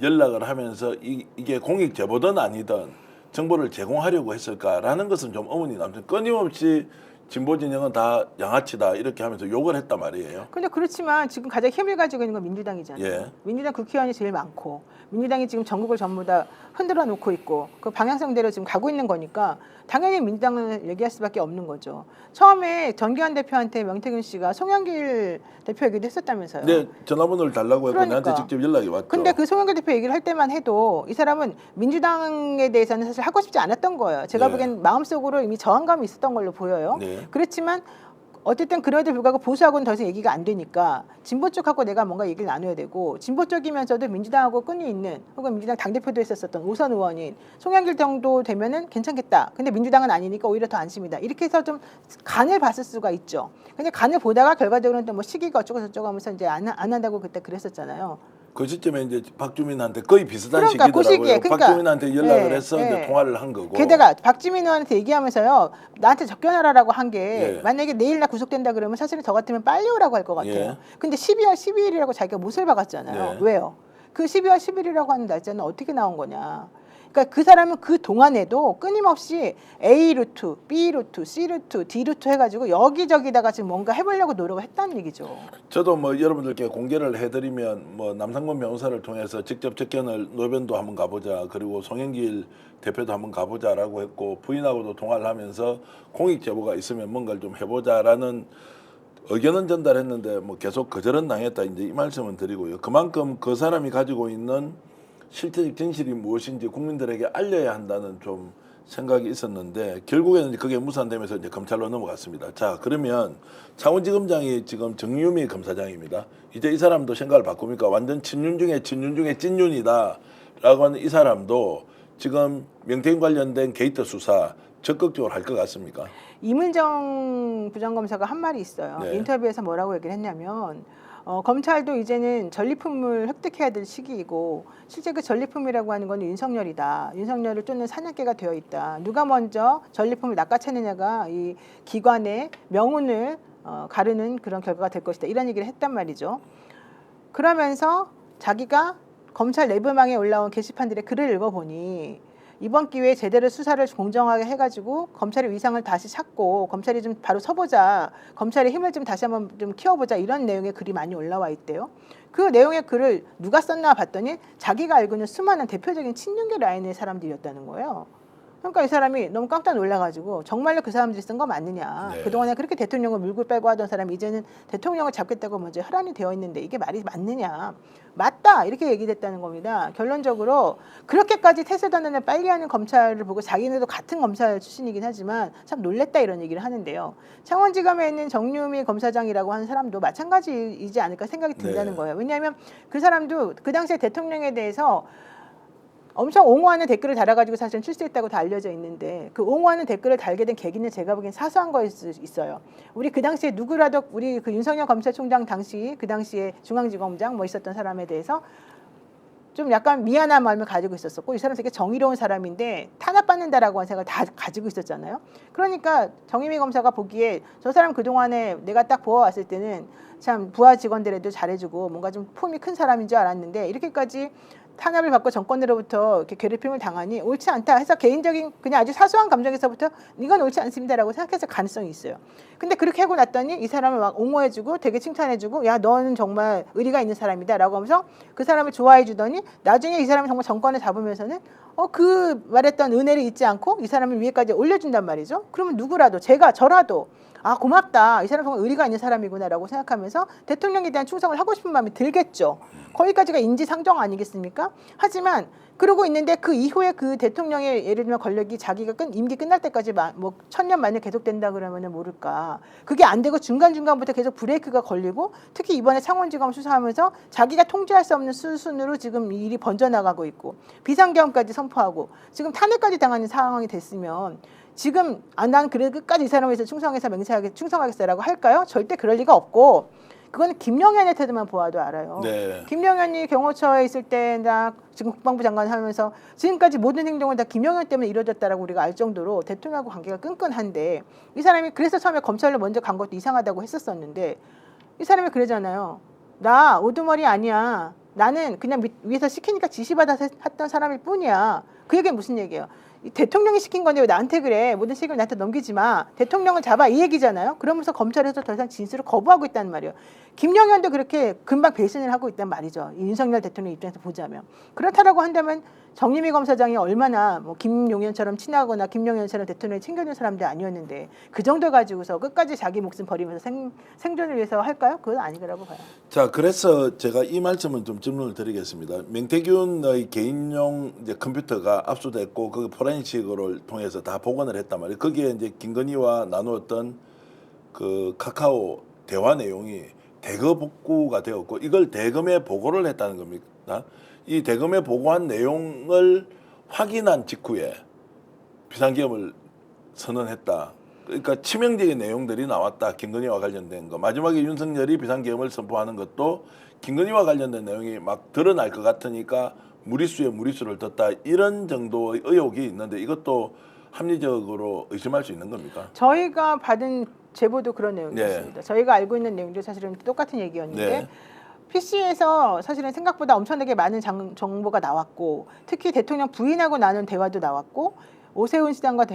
연락을 하면서 이게 공익 제보든 아니든 정보를 제공하려고 했을까라는 것은 좀 의문이 남죠. 끊임없이 진보 진영은 다 양아치다 이렇게 하면서 욕을 했단 말이에요. 근데 그렇지만 지금 가장 힘을 가지고 있는 건 민주당이잖아요. 예. 민주당 국회의원이 제일 많고 민주당이 지금 전국을 전부 다 흔들어 놓고 있고 그 방향성대로 지금 가고 있는 거니까 당연히 민주당을 얘기할 수밖에 없는 거죠. 처음에 전기현 대표한테 명태균 씨가 송영길 대표 얘기도 했었다면서요. 네, 전화번호를 달라고 했고 그러니까. 나한테 직접 연락이 왔죠. 근데 그 송영길 대표 얘기를 할 때만 해도 이 사람은 민주당에 대해서는 사실 하고 싶지 않았던 거예요. 제가 네. 보기엔 마음속으로 이미 저항감이 있었던 걸로 보여요. 네. 그렇지만 어쨌든 그럼에도 불구하고 보수하고는 더 이상 얘기가 안 되니까 진보 쪽하고 내가 뭔가 얘기를 나눠야 되고 진보 쪽이면서도 민주당하고 끈이 있는 혹은 민주당 당대표도 했었던 오선 의원인 송영길 정도 되면은 괜찮겠다. 근데 민주당은 아니니까 오히려 더 안심이다. 이렇게 해서 좀 간을 봤을 수가 있죠. 근데 간을 보다가 결과적으로는 또 뭐 시기가 어쩌고 저쩌고 하면서 이제 안 한다고 그때 그랬었잖아요. 그 시점에 이제 박주민한테 거의 비슷한 그러니까 그 시기더라고요. 시기에, 그러니까, 박주민한테 연락을 예, 해서 예. 이제 통화를 한 거고. 게다가 박주민 의원한테 얘기하면서요. 나한테 접견하라고 한 게 예. 만약에 내일 나 구속된다 그러면 사실은 저 같으면 빨리 오라고 할 것 같아요. 예. 근데 12월 12일이라고 자기가 못을 박았잖아요. 네. 왜요? 그 12월 10일이라고 하는 날짜는 어떻게 나온 거냐. 그러니까 그 사람은 그 동안에도 끊임없이 A 루트, B 루트, C 루트, D 루트 해가지고 여기저기다가 지금 뭔가 해보려고 노력을 했다는 얘기죠. 저도 뭐 여러분들께 공개를 해드리면 뭐 남상권 변호사를 통해서 직접 접견을 노변도 한번 가보자, 그리고 송영길 대표도 한번 가보자라고 했고 부인하고도 통화를 하면서 공익 제보가 있으면 뭔가를 좀 해보자라는 의견은 전달했는데 뭐 계속 거절은 당했다, 이제 이 말씀은 드리고요. 그만큼 그 사람이 가지고 있는 실제적 진실이 무엇인지 국민들에게 알려야 한다는 좀 생각이 있었는데 결국에는 그게 무산되면서 이제 검찰로 넘어갔습니다. 자, 그러면 창원지검장이 지금 정유미 검사장입니다. 이제 이 사람도 생각을 바꿉니까? 완전 친윤 중에 친윤 중에 찐윤이다라고 하는 이 사람도 지금 명태균 관련된 게이트 수사 적극적으로 할 것 같습니까? 이문정 부장검사가 한 말이 있어요. 네. 인터뷰에서 뭐라고 얘기를 했냐면 검찰도 이제는 전리품을 획득해야 될 시기이고 실제 그 전리품이라고 하는 건 윤석열이다. 윤석열을 쫓는 사냥개가 되어 있다. 누가 먼저 전리품을 낚아채느냐가 이 기관의 명운을 가르는 그런 결과가 될 것이다. 이런 얘기를 했단 말이죠. 그러면서 자기가 검찰 내부망에 올라온 게시판들의 글을 읽어보니 이번 기회에 제대로 수사를 공정하게 해가지고 검찰의 위상을 다시 찾고 검찰이 좀 바로 서보자, 검찰의 힘을 좀 다시 한번 좀 키워보자, 이런 내용의 글이 많이 올라와 있대요. 그 내용의 글을 누가 썼나 봤더니 자기가 알고 있는 수많은 대표적인 친윤계 라인의 사람들이었다는 거예요. 그러니까 이 사람이 너무 깜짝 놀라가지고 정말로 그 사람들이 쓴 거 맞느냐. 네. 그동안에 그렇게 대통령을 물고 빼고 하던 사람이 이제는 대통령을 잡겠다고 먼저 혈안이 되어 있는데 이게 말이 맞느냐. 맞다, 이렇게 얘기됐다는 겁니다. 결론적으로 그렇게까지 태세전환을 빨리 하는 검찰을 보고 자기네도 같은 검찰 출신이긴 하지만 참 놀랬다, 이런 얘기를 하는데요. 창원지검에 있는 정유미 검사장이라고 하는 사람도 마찬가지이지 않을까 생각이 든다는 네. 거예요. 왜냐하면 그 사람도 그 당시에 대통령에 대해서 엄청 옹호하는 댓글을 달아가지고 사실은 출세했다고 다 알려져 있는데 그 옹호하는 댓글을 달게 된 계기는 제가 보기엔 사소한 거일 수 있어요. 우리 그 당시에 누구라도 우리 그 윤석열 검찰총장 당시 그 당시에 중앙지검장 뭐 있었던 사람에 대해서 좀 약간 미안한 마음을 가지고 있었었고 이 사람 되게 정의로운 사람인데 탄압받는다라고 하는 생각을 다 가지고 있었잖아요. 그러니까 정유미 검사가 보기에 저 사람 그동안에 내가 딱 보아왔을 때는 참 부하 직원들에도 잘해주고 뭔가 좀 품이 큰 사람인 줄 알았는데 이렇게까지 탄압을 받고 정권으로부터 이렇게 괴롭힘을 당하니 옳지 않다 해서 개인적인 그냥 아주 사소한 감정에서부터 이건 옳지 않습니다라고 생각해서 가능성이 있어요. 근데 그렇게 하고 났더니 이 사람을 막 옹호해주고 되게 칭찬해주고 야 너는 정말 의리가 있는 사람이다라고 하면서 그 사람을 좋아해주더니 나중에 이 사람이 정말 정권을 잡으면서는 그 말했던 은혜를 잊지 않고 이 사람을 위에까지 올려준단 말이죠. 그러면 누구라도 저라도 고맙다. 이 사람 정말 의리가 있는 사람이구나라고 생각하면서 대통령에 대한 충성을 하고 싶은 마음이 들겠죠. 거기까지가 인지상정 아니겠습니까? 하지만 그러고 있는데 그 이후에 그 대통령의 예를 들면 권력이 자기가 임기 끝날 때까지 뭐 1000년 만에 계속된다 그러면은 모를까. 그게 안 되고 중간중간부터 계속 브레이크가 걸리고 특히 이번에 창원지검 수사하면서 자기가 통제할 수 없는 수순으로 지금 이 일이 번져나가고 있고 비상계엄까지 선포하고 지금 탄핵까지 당하는 상황이 됐으면 지금 난 그래 끝까지 이 사람에 대해서 충성하겠어라고 할까요? 절대 그럴 리가 없고 그거는 김영현의 태도만 보아도 알아요. 네. 김영현이 경호처에 있을 때 나 지금 국방부 장관 하면서 지금까지 모든 행동은 다 김영현 때문에 이루어졌다라고 우리가 알 정도로 대통령하고 관계가 끈끈한데 이 사람이 그래서 처음에 검찰로 먼저 간 것도 이상하다고 했었었는데 이 사람이 그러잖아요. 나 우두머리 아니야. 나는 그냥 위에서 시키니까 지시받아서 했던 사람일 뿐이야. 그 얘기는 무슨 얘기예요? 대통령이 시킨 건데 왜 나한테 그래? 모든 책임을 나한테 넘기지 마. 대통령을 잡아 이 얘기잖아요. 그러면서 검찰에서 더 이상 진술을 거부하고 있다는 말이에요. 김영현도 그렇게 금방 배신을 하고 있단 말이죠. 윤석열 대통령 입장에서 보자면. 그렇다라고 한다면 정림희 검사장이 얼마나 뭐 김용현처럼 친하거나 김용현처럼 대통령이 챙겨준 사람도 아니었는데 그 정도 가지고서 끝까지 자기 목숨 버리면서 생존을 위해서 할까요? 그건 아니라고 봐요. 자, 그래서 제가 이 말씀은 좀 질문을 드리겠습니다. 명태균의 개인용 이제 컴퓨터가 압수됐고 그 포렌식을 통해서 다 복원을 했단 말이에요. 거기에 이제 김건희와 나누었던 그 카카오 대화 내용이 대거 복구가 되었고 이걸 대검에 보고를 했다는 겁니다. 이 대검에 보고한 내용을 확인한 직후에 비상계엄을 선언했다. 그러니까 치명적인 내용들이 나왔다. 김건희와 관련된 거. 마지막에 윤석열이 비상계엄을 선포하는 것도 김건희와 관련된 내용이 막 드러날 것 같으니까 무리수에 무리수를 뒀다. 이런 정도의 의혹이 있는데 이것도 합리적으로 의심할 수 있는 겁니까? 저희가 받은 제보도 그런 내용이었습니다. 네. 저희가 알고 있는 내용도 사실은 똑같은 얘기였는데 네. PC에서 사실은 생각보다 엄청나게 많은 정보가 나왔고 특히 대통령 부인하고 나눈 대화도 나왔고 오세훈 시장과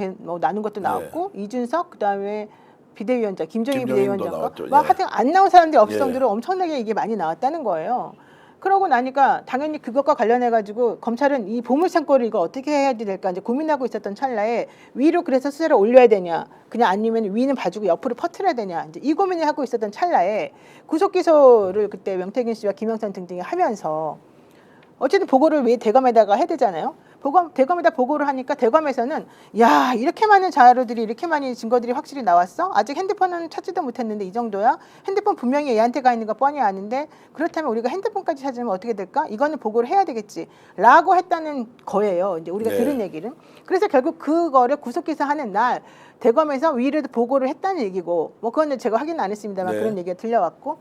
나눈 것도 나왔고 이준석 그다음에 비대위원장 김종인 비대위원장과 나왔죠. 막 하여튼 안 나온 사람들이 없을 예. 정도로 엄청나게 이게 많이 나왔다는 거예요. 그러고 나니까 당연히 그것과 관련해 가지고 검찰은 이 보물창고를 이거 어떻게 해야 될까 이제 고민하고 있었던 찰나에 위로 그래서 수사를 올려야 되냐 그냥 아니면 위는 봐주고 옆으로 퍼뜨려야 되냐 이제 이 고민을 하고 있었던 찰나에 구속 기소를 그때 명태균 씨와 김영선 등등이 하면서 어쨌든 보고를 왜 대검에다가 해야 되잖아요. 대검에다 보고를 하니까 대검에서는 야 이렇게 많은 자료들이 이렇게 많은 증거들이 확실히 나왔어? 아직 핸드폰은 찾지도 못했는데 이 정도야? 핸드폰 분명히 얘한테 가 있는 거 뻔히 아는데 그렇다면 우리가 핸드폰까지 찾으면 어떻게 될까? 이거는 보고를 해야 되겠지 라고 했다는 거예요. 이제 우리가 들은 얘기는. 그래서 결국 그거를 구속기소하는 날 대검에서 위로도 보고를 했다는 얘기고 뭐 그거는 제가 확인 안 했습니다만 그런 얘기가 들려왔고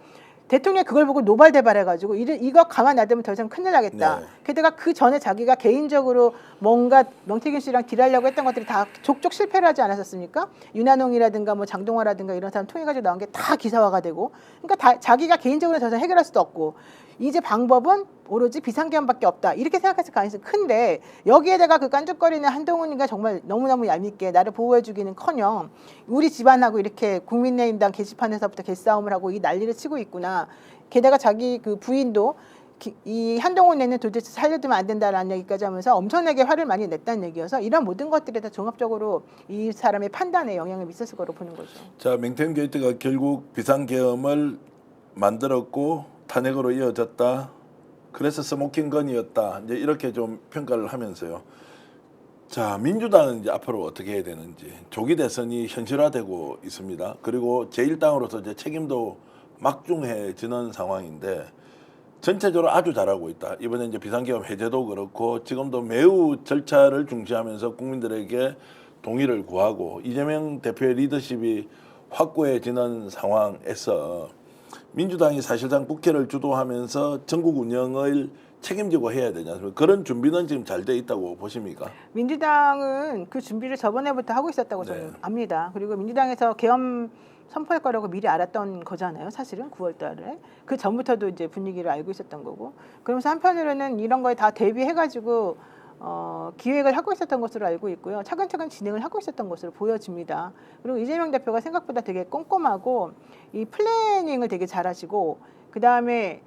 대통령이 그걸 보고 노발대발해가지고 이거 가만 놔두면 더 이상 큰일 나겠다. 네. 게다가 그 전에 자기가 개인적으로 뭔가 명태균 씨랑 딜하려고 했던 것들이 다 족족 실패를 하지 않았었습니까? 윤한홍이라든가 뭐 장동화라든가 이런 사람 통해가지고 나온 게 다 기사화가 되고 그러니까 자기가 개인적으로 더 이상 해결할 수도 없고 이제 방법은 오로지 비상계엄밖에 없다. 이렇게 생각했을 가능성이 큰데 여기에다가 그 깐죽거리는 한동훈이가 정말 너무너무 얄밉게 나를 보호해주기는커녕 우리 집안하고 이렇게 국민의힘당 게시판에서부터 개싸움을 하고 이 난리를 치고 있구나. 게다가 자기 그 부인도 이 한동훈에는 도대체 살려두면 안 된다라는 얘기까지 하면서 엄청나게 화를 많이 냈다는 얘기여서 이런 모든 것들에 다 종합적으로 이 사람의 판단에 영향을 미쳤을 거로 보는 거죠. 자, 명태균 게이트가 결국 비상계엄을 만들었고 탄핵으로 이어졌다. 그래서 스모킹 건이었다. 이제 이렇게 좀 평가를 하면서요. 자, 민주당은 이제 앞으로 어떻게 해야 되는지 조기 대선이 현실화되고 있습니다. 그리고 제1당으로서 이제 책임도 막중해지는 상황인데 전체적으로 아주 잘하고 있다. 이번에 이제 비상계엄 해제도 그렇고 지금도 매우 절차를 중시하면서 국민들에게 동의를 구하고 이재명 대표의 리더십이 확고해지는 상황에서 민주당이 사실상 국회를 주도하면서 전국 운영을 책임지고 해야 되지 않습니까? 그런 준비는 지금 잘 돼 있다고 보십니까? 민주당은 그 준비를 저번에부터 하고 있었다고 저는 압니다. 그리고 민주당에서 계엄 선포할 거라고 미리 알았던 거잖아요. 사실은 9월 달에. 그 전부터도 이제 분위기를 알고 있었던 거고. 그러면서 한편으로는 이런 거에 다 대비해가지고 기획을 하고 있었던 것으로 알고 있고요. 차근차근 진행을 하고 있었던 것으로 보여집니다. 그리고 이재명 대표가 생각보다 되게 꼼꼼하고 이 플래닝을 되게 잘하시고 그 다음에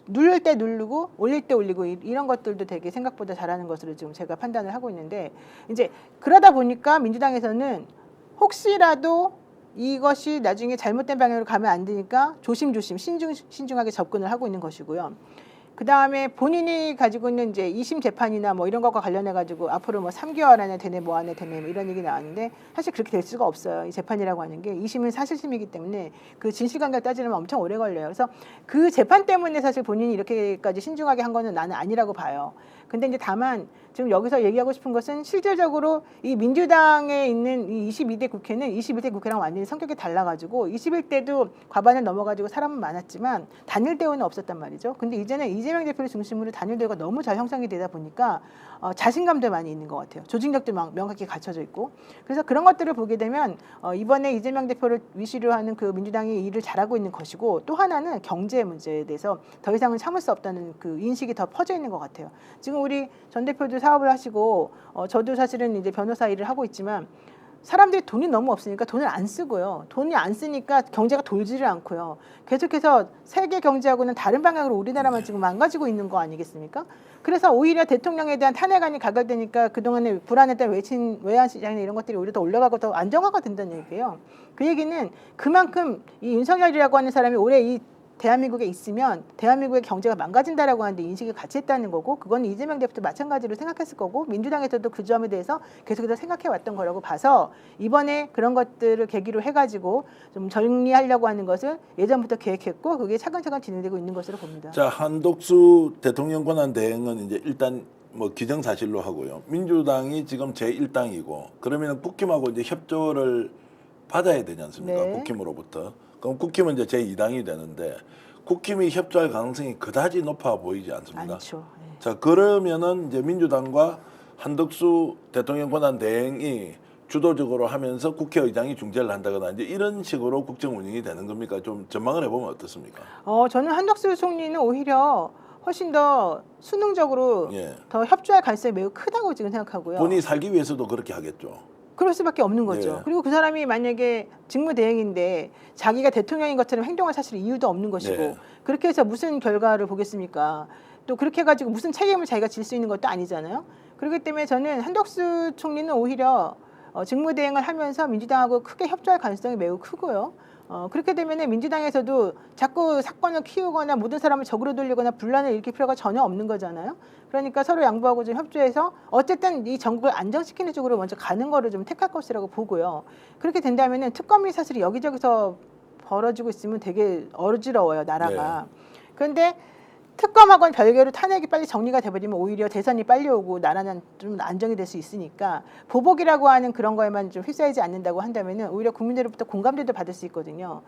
누를 때 누르고 올릴 때 올리고 이런 것들도 되게 생각보다 잘하는 것으로 지금 제가 판단을 하고 있는데 이제 그러다 보니까 민주당에서는 혹시라도 이것이 나중에 잘못된 방향으로 가면 안 되니까 조심조심 신중하게 접근을 하고 있는 것이고요. 그 다음에 본인이 가지고 있는 이제 2심 재판이나 뭐 이런 것과 관련해 가지고 앞으로 뭐 3개월 안에 되네 뭐 안에 되네 뭐 이런 얘기 나왔는데 사실 그렇게 될 수가 없어요. 이 재판이라고 하는 게 2심은 사실심이기 때문에 그 진실관계를 따지려면 엄청 오래 걸려요. 그래서 그 재판 때문에 사실 본인이 이렇게까지 신중하게 한 거는 나는 아니라고 봐요. 근데 이제 다만 지금 여기서 얘기하고 싶은 것은 실질적으로 이 민주당에 있는 이 22대 국회는 21대 국회랑 완전히 성격이 달라가지고 21대도 과반을 넘어가지고 사람은 많았지만 단일 대우는 없었단 말이죠. 근데 이제는 이재명 대표를 중심으로 단일 대우가 너무 잘 형성이 되다 보니까 자신감도 많이 있는 것 같아요. 조직력도 명확히 갖춰져 있고. 그래서 그런 것들을 보게 되면 이번에 이재명 대표를 위시로 하는 그 민주당이 일을 잘하고 있는 것이고 또 하나는 경제 문제에 대해서 더 이상은 참을 수 없다는 그 인식이 더 퍼져 있는 것 같아요. 지금 우리 전 대표도 사업을 하시고 저도 사실은 이제 변호사 일을 하고 있지만 사람들이 돈이 너무 없으니까 돈을 안 쓰고요. 돈이 안 쓰니까 경제가 돌지를 않고요. 계속해서 세계 경제하고는 다른 방향으로 우리나라만 지금 망가지고 있는 거 아니겠습니까? 그래서 오히려 대통령에 대한 탄핵안이 가결되니까 그동안에 불안했던 외환 시장이나 이런 것들이 오히려 더 올라가고 더 안정화가 된다는 얘기예요. 그 얘기는 그만큼 이 윤석열이라고 하는 사람이 올해 이 대한민국에 있으면 대한민국의 경제가 망가진다라고 하는데 인식을 같이 했다는 거고 그건 이재명 대표도 마찬가지로 생각했을 거고 민주당에서도 그 점에 대해서 계속해서 생각해 왔던 거라고 봐서 이번에 그런 것들을 계기로 해가지고 좀 정리하려고 하는 것을 예전부터 계획했고 그게 차근차근 진행되고 있는 것으로 봅니다. 자, 한독수 대통령 권한 대행은 이제 일단 뭐 기정사실로 하고요. 민주당이 지금 제1당이고 그러면 국힘하고 이제 협조를 받아야 되지 않습니까? 네. 국힘으로부터. 그럼 국힘은 이제 제2당이 되는데 국힘이 협조할 가능성이 그다지 높아 보이지 않습니까? 많죠. 네. 자, 그러면은 이제 민주당과 한덕수 대통령 권한 대행이 주도적으로 하면서 국회의장이 중재를 한다거나 이제 이런 식으로 국정 운영이 되는 겁니까? 좀 전망을 해보면 어떻습니까? 저는 한덕수 총리는 오히려 훨씬 더 수능적으로 예. 더 협조할 가능성이 매우 크다고 지금 생각하고요. 본인이 살기 위해서도 그렇게 하겠죠. 그럴 수밖에 없는 거죠. 네. 그리고 그 사람이 만약에 직무대행인데 자기가 대통령인 것처럼 행동할 사실 이유도 없는 것이고 네. 그렇게 해서 무슨 결과를 보겠습니까? 또 그렇게 해가지고 무슨 책임을 자기가 질 수 있는 것도 아니잖아요. 그렇기 때문에 저는 한덕수 총리는 오히려 직무대행을 하면서 민주당하고 크게 협조할 가능성이 매우 크고요. 그렇게 되면 민주당에서도 자꾸 사건을 키우거나 모든 사람을 적으로 돌리거나 분란을 일으킬 필요가 전혀 없는 거잖아요. 그러니까 서로 양보하고 좀 협조해서 어쨌든 이 정국을 안정시키는 쪽으로 먼저 가는 거를 좀 택할 것이라고 보고요. 그렇게 된다면 특검이 사실 여기저기서 벌어지고 있으면 되게 어지러워요, 나라가. 그런데 특검하고는 별개로 탄핵이 빨리 정리가 돼버리면 오히려 대선이 빨리 오고 나라는 좀 안정이 될 수 있으니까 보복이라고 하는 그런 거에만 좀 휩싸이지 않는다고 한다면은 오히려 국민들로부터 공감대도 받을 수 있거든요.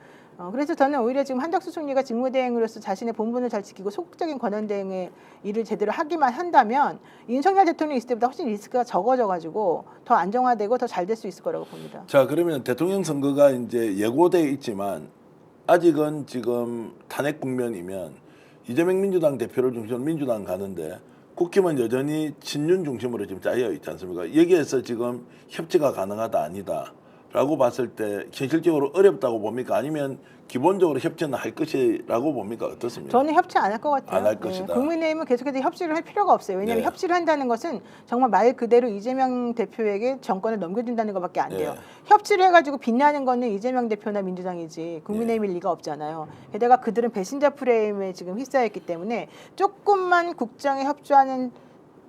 그래서 저는 오히려 지금 한덕수 총리가 직무대행으로서 자신의 본분을 잘 지키고 소극적인 권한대행의 일을 제대로 하기만 한다면 윤석열 대통령이 있을 때보다 훨씬 리스크가 적어져가지고 더 안정화되고 더 잘 될 수 있을 거라고 봅니다. 자, 그러면 대통령 선거가 이제 예고돼 있지만 아직은 지금 탄핵 국면이면 이재명 민주당 대표를 중심으로 민주당 가는데 국힘은 여전히 친윤 중심으로 지금 짜여 있지 않습니까? 여기에서 지금 협치가 가능하다 아니다라고 봤을 때 현실적으로 어렵다고 봅니까? 아니면 기본적으로 협치는 할 것이라고 봅니까? 어떻습니까? 저는 협치 안 할 것 같아요. 안할 것이다. 국민의힘은 계속해서 협치를 할 필요가 없어요. 왜냐하면 네. 협치를 한다는 것은 정말 말 그대로 이재명 대표에게 정권을 넘겨준다는 것밖에 안 돼요. 네. 협치를 해가지고 빛나는 거는 이재명 대표나 민주당이지 국민의힘일 리가 없잖아요. 게다가 그들은 배신자 프레임에 지금 휩싸였기 때문에 조금만 국정에 협조하는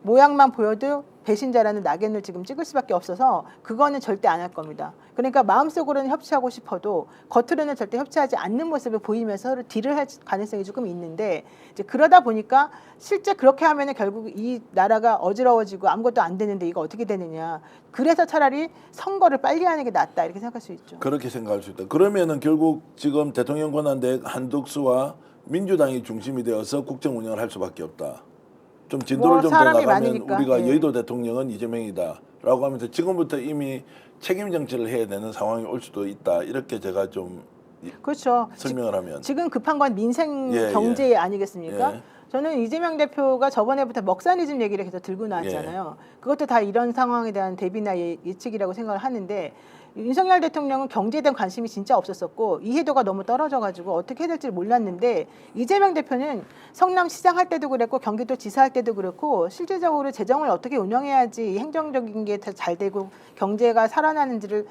모양만 보여도 배신자라는 낙인을 지금 찍을 수밖에 없어서 그거는 절대 안 할 겁니다. 그러니까 마음속으로는 협치하고 싶어도 겉으로는 절대 협치하지 않는 모습을 보이면서 서로 딜을 할 가능성이 조금 있는데 이제 그러다 보니까 실제 그렇게 하면은 결국 이 나라가 어지러워지고 아무것도 안 되는데 이거 어떻게 되느냐. 그래서 차라리 선거를 빨리 하는 게 낫다 이렇게 생각할 수 있죠. 그렇게 생각할 수 있다. 그러면은 결국 지금 대통령 권한대행 한덕수와 민주당이 중심이 되어서 국정 운영을 할 수밖에 없다. 좀 진도를 좀 더 사람이 나가면 많으니까. 우리가 예. 여의도 대통령은 이재명이다라고 하면서 지금부터 이미 책임 정치를 해야 되는 상황이 올 수도 있다. 이렇게 제가 좀 그렇죠. 설명을 하면 지금 급한 건 민생 예, 경제 아니겠습니까? 예. 저는 이재명 대표가 저번에부터 먹사니즘 얘기를 계속 들고 나왔잖아요. 그것도 다 이런 상황에 대한 대비나 예측이라고 생각을 하는데 윤석열 대통령은 경제에 대한 관심이 진짜 없었었고 이해도가 너무 떨어져가지고 어떻게 해야 될지 몰랐는데 이재명 대표는 성남시장 할 때도 그랬고 경기도 지사 할 때도 그렇고 실질적으로 재정을 어떻게 운영해야지 행정적인 게 더 잘 되고 경제가 살아나는지를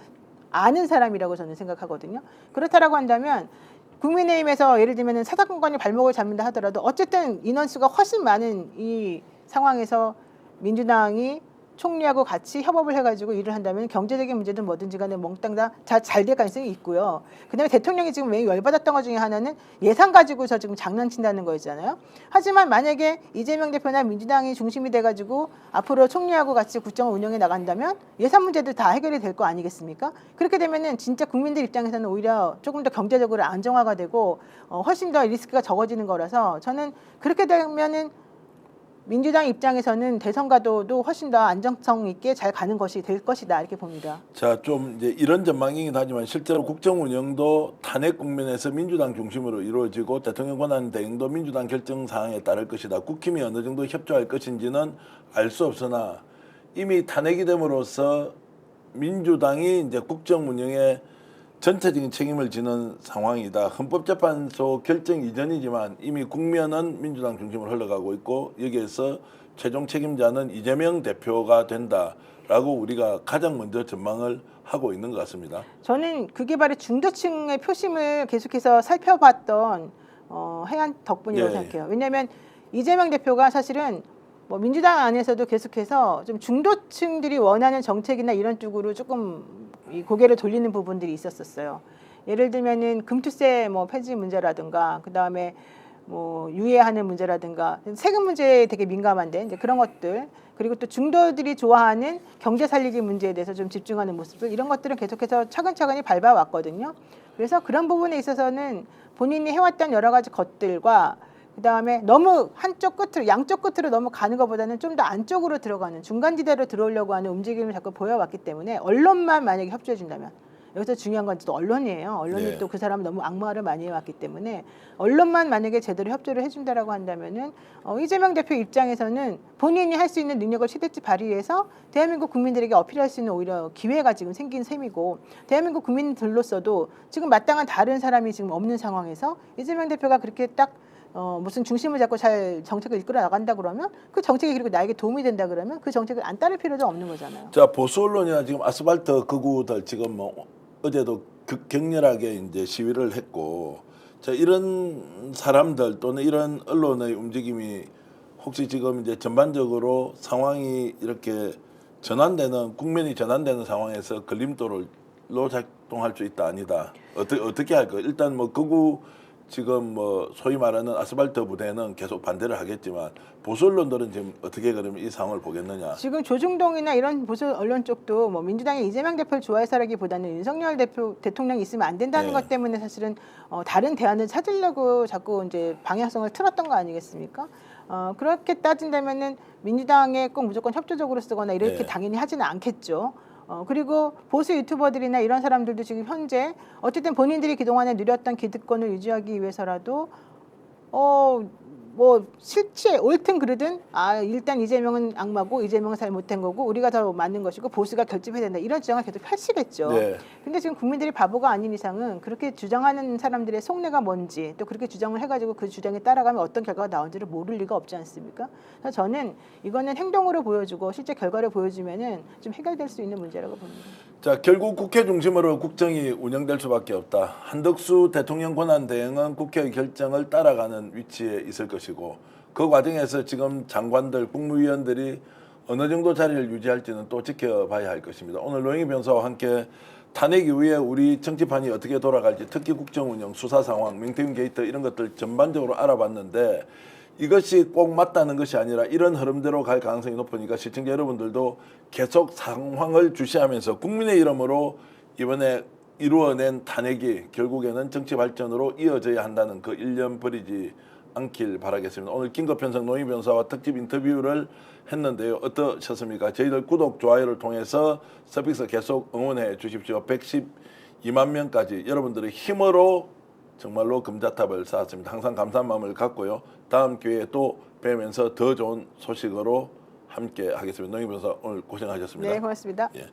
아는 사람이라고 저는 생각하거든요. 그렇다라고 한다면 국민의힘에서 예를 들면 사사건건이 발목을 잡는다 하더라도 어쨌든 인원수가 훨씬 많은 이 상황에서 민주당이 총리하고 같이 협업을 해가지고 일을 한다면 경제적인 문제든 뭐든지 간에 몽땅 다 잘 될 가능성이 있고요. 그다음에 대통령이 지금 왜 열받았던 것 중에 하나는 예산 가지고서 지금 장난친다는 거였잖아요. 하지만 만약에 이재명 대표나 민주당이 중심이 돼가지고 앞으로 총리하고 같이 국정을 운영해 나간다면 예산 문제도 다 해결이 될 거 아니겠습니까? 그렇게 되면은 진짜 국민들 입장에서는 오히려 조금 더 경제적으로 안정화가 되고 훨씬 더 리스크가 적어지는 거라서 저는 그렇게 되면은 민주당 입장에서는 대선 가도도 훨씬 더 안정성 있게 잘 가는 것이 될 것이다 이렇게 봅니다. 자, 좀 이제 이런 전망이긴 하지만 실제로 국정 운영도 탄핵 국면에서 민주당 중심으로 이루어지고 대통령 권한 대행도 민주당 결정 사항에 따를 것이다. 국힘이 어느 정도 협조할 것인지는 알 수 없으나 이미 탄핵이 됨으로써 민주당이 이제 국정 운영에 전체적인 책임을 지는 상황이다. 헌법재판소 결정 이전이지만 이미 국면은 민주당 중심으로 흘러가고 있고 여기에서 최종 책임자는 이재명 대표가 된다라고 우리가 가장 먼저 전망을 하고 있는 것 같습니다. 저는 그게 바로 중도층의 표심을 계속해서 살펴봤던 해안 덕분이라고 예. 생각해요. 왜냐하면 이재명 대표가 사실은 뭐 민주당 안에서도 계속해서 좀 중도층들이 원하는 정책이나 이런 쪽으로 조금 이 고개를 돌리는 부분들이 있었어요. 예를 들면은 금투세 뭐 폐지 문제라든가 그 다음에 뭐 유예하는 문제라든가 세금 문제에 되게 민감한데 이제 그런 것들 그리고 또 중도들이 좋아하는 경제 살리기 문제에 대해서 좀 집중하는 모습들 이런 것들은 계속해서 차근차근히 밟아왔거든요. 그래서 그런 부분에 있어서는 본인이 해왔던 여러 가지 것들과 그다음에 너무 한쪽 끝으로 양쪽 끝으로 너무 가는 것보다는 좀 더 안쪽으로 들어가는 중간지대로 들어오려고 하는 움직임을 자꾸 보여왔기 때문에 언론만 만약에 협조해 준다면 여기서 중요한 건 또 언론이에요. 언론이 네. 또 그 사람 너무 악마를 많이 해왔기 때문에 언론만 만약에 제대로 협조를 해준다라고 한다면은 이재명 대표 입장에서는 본인이 할 수 있는 능력을 최대치 발휘해서 대한민국 국민들에게 어필할 수 있는 오히려 기회가 지금 생긴 셈이고 대한민국 국민들로서도 지금 마땅한 다른 사람이 지금 없는 상황에서 이재명 대표가 그렇게 딱 무슨 중심을 잡고 잘 정책을 이끌어 나간다 그러면 그 정책이 그리고 나에게 도움이 된다 그러면 그 정책을 안 따를 필요도 없는 거잖아요. 자, 보수 언론이나 지금 아스팔트 극우들 지금 뭐 어제도 격렬하게 이제 시위를 했고, 자, 이런 사람들 또는 이런 언론의 움직임이 혹시 지금 이제 전반적으로 상황이 이렇게 전환되는 국면이 전환되는 상황에서 걸림돌로 작동할 수 있다 아니다. 어떻게 할까? 일단 뭐 극우 지금 뭐 소위 말하는 아스팔트 부대는 계속 반대를 하겠지만 보수 언론들은 지금 어떻게 그러면 이 상황을 보겠느냐? 지금 조중동이나 이런 보수 언론 쪽도 뭐 민주당이 이재명 대표를 좋아해서라기보다는 윤석열 대통령이 있으면 안 된다는 네. 것 때문에 사실은 다른 대안을 찾으려고 자꾸 이제 방향성을 틀었던 거 아니겠습니까? 그렇게 따진다면은 민주당에 꼭 무조건 협조적으로 쓰거나 이렇게 네. 당연히 하지는 않겠죠. 그리고 보수 유튜버들이나 이런 사람들도 지금 현재 어쨌든 본인들이 그동안에 누렸던 기득권을 유지하기 위해서라도 뭐 실체 옳든 그르든 일단 이재명은 악마고 이재명은 잘못된 거고 우리가 더 맞는 것이고 보수가 결집해야 된다 이런 주장을 계속 펼치겠죠. 네. 근데 지금 국민들이 바보가 아닌 이상은 그렇게 주장하는 사람들의 속내가 뭔지 또 그렇게 주장을 해가지고 그 주장에 따라가면 어떤 결과가 나온지를 모를 리가 없지 않습니까? 그래서 저는 이거는 행동으로 보여주고 실제 결과를 보여주면은 좀 해결될 수 있는 문제라고 봅니다. 자, 결국 국회 중심으로 국정이 운영될 수밖에 없다. 한덕수 대통령 권한 대행은 국회의 결정을 따라가는 위치에 있을 것이고 그 과정에서 지금 장관들, 국무위원들이 어느 정도 자리를 유지할지는 또 지켜봐야 할 것입니다. 오늘 노영희 변호사와 함께 탄핵 이후에 우리 정치판이 어떻게 돌아갈지 특히 국정 운영, 수사 상황, 명태균 게이트 이런 것들 전반적으로 알아봤는데 이것이 꼭 맞다는 것이 아니라 이런 흐름대로 갈 가능성이 높으니까 시청자 여러분들도 계속 상황을 주시하면서 국민의 이름으로 이번에 이루어낸 탄핵이 결국에는 정치 발전으로 이어져야 한다는 그 일념 버리지 않길 바라겠습니다. 오늘 김갑 편성 노희 변호사와 특집 인터뷰를 했는데요. 어떠셨습니까? 저희들 구독, 좋아요를 통해서 서픽스 계속 응원해 주십시오. 112만 명까지 여러분들의 힘으로 정말로 금자탑을 쌓았습니다. 항상 감사한 마음을 갖고요. 다음 기회에 또 뵈면서 더 좋은 소식으로 함께 하겠습니다. 노희 변호사 오늘 고생하셨습니다. 네, 고맙습니다. 예.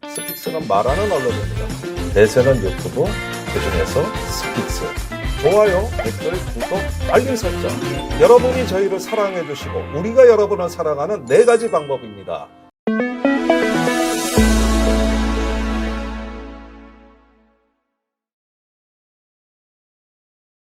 스픽스는 말하는 언론입니다. 대세는 유튜브, 그중에서 스픽스. 좋아요, 댓글, 구독, 알림 설정. 여러분이 저희를 사랑해 주시고 우리가 여러분을 사랑하는 4가지 방법입니다.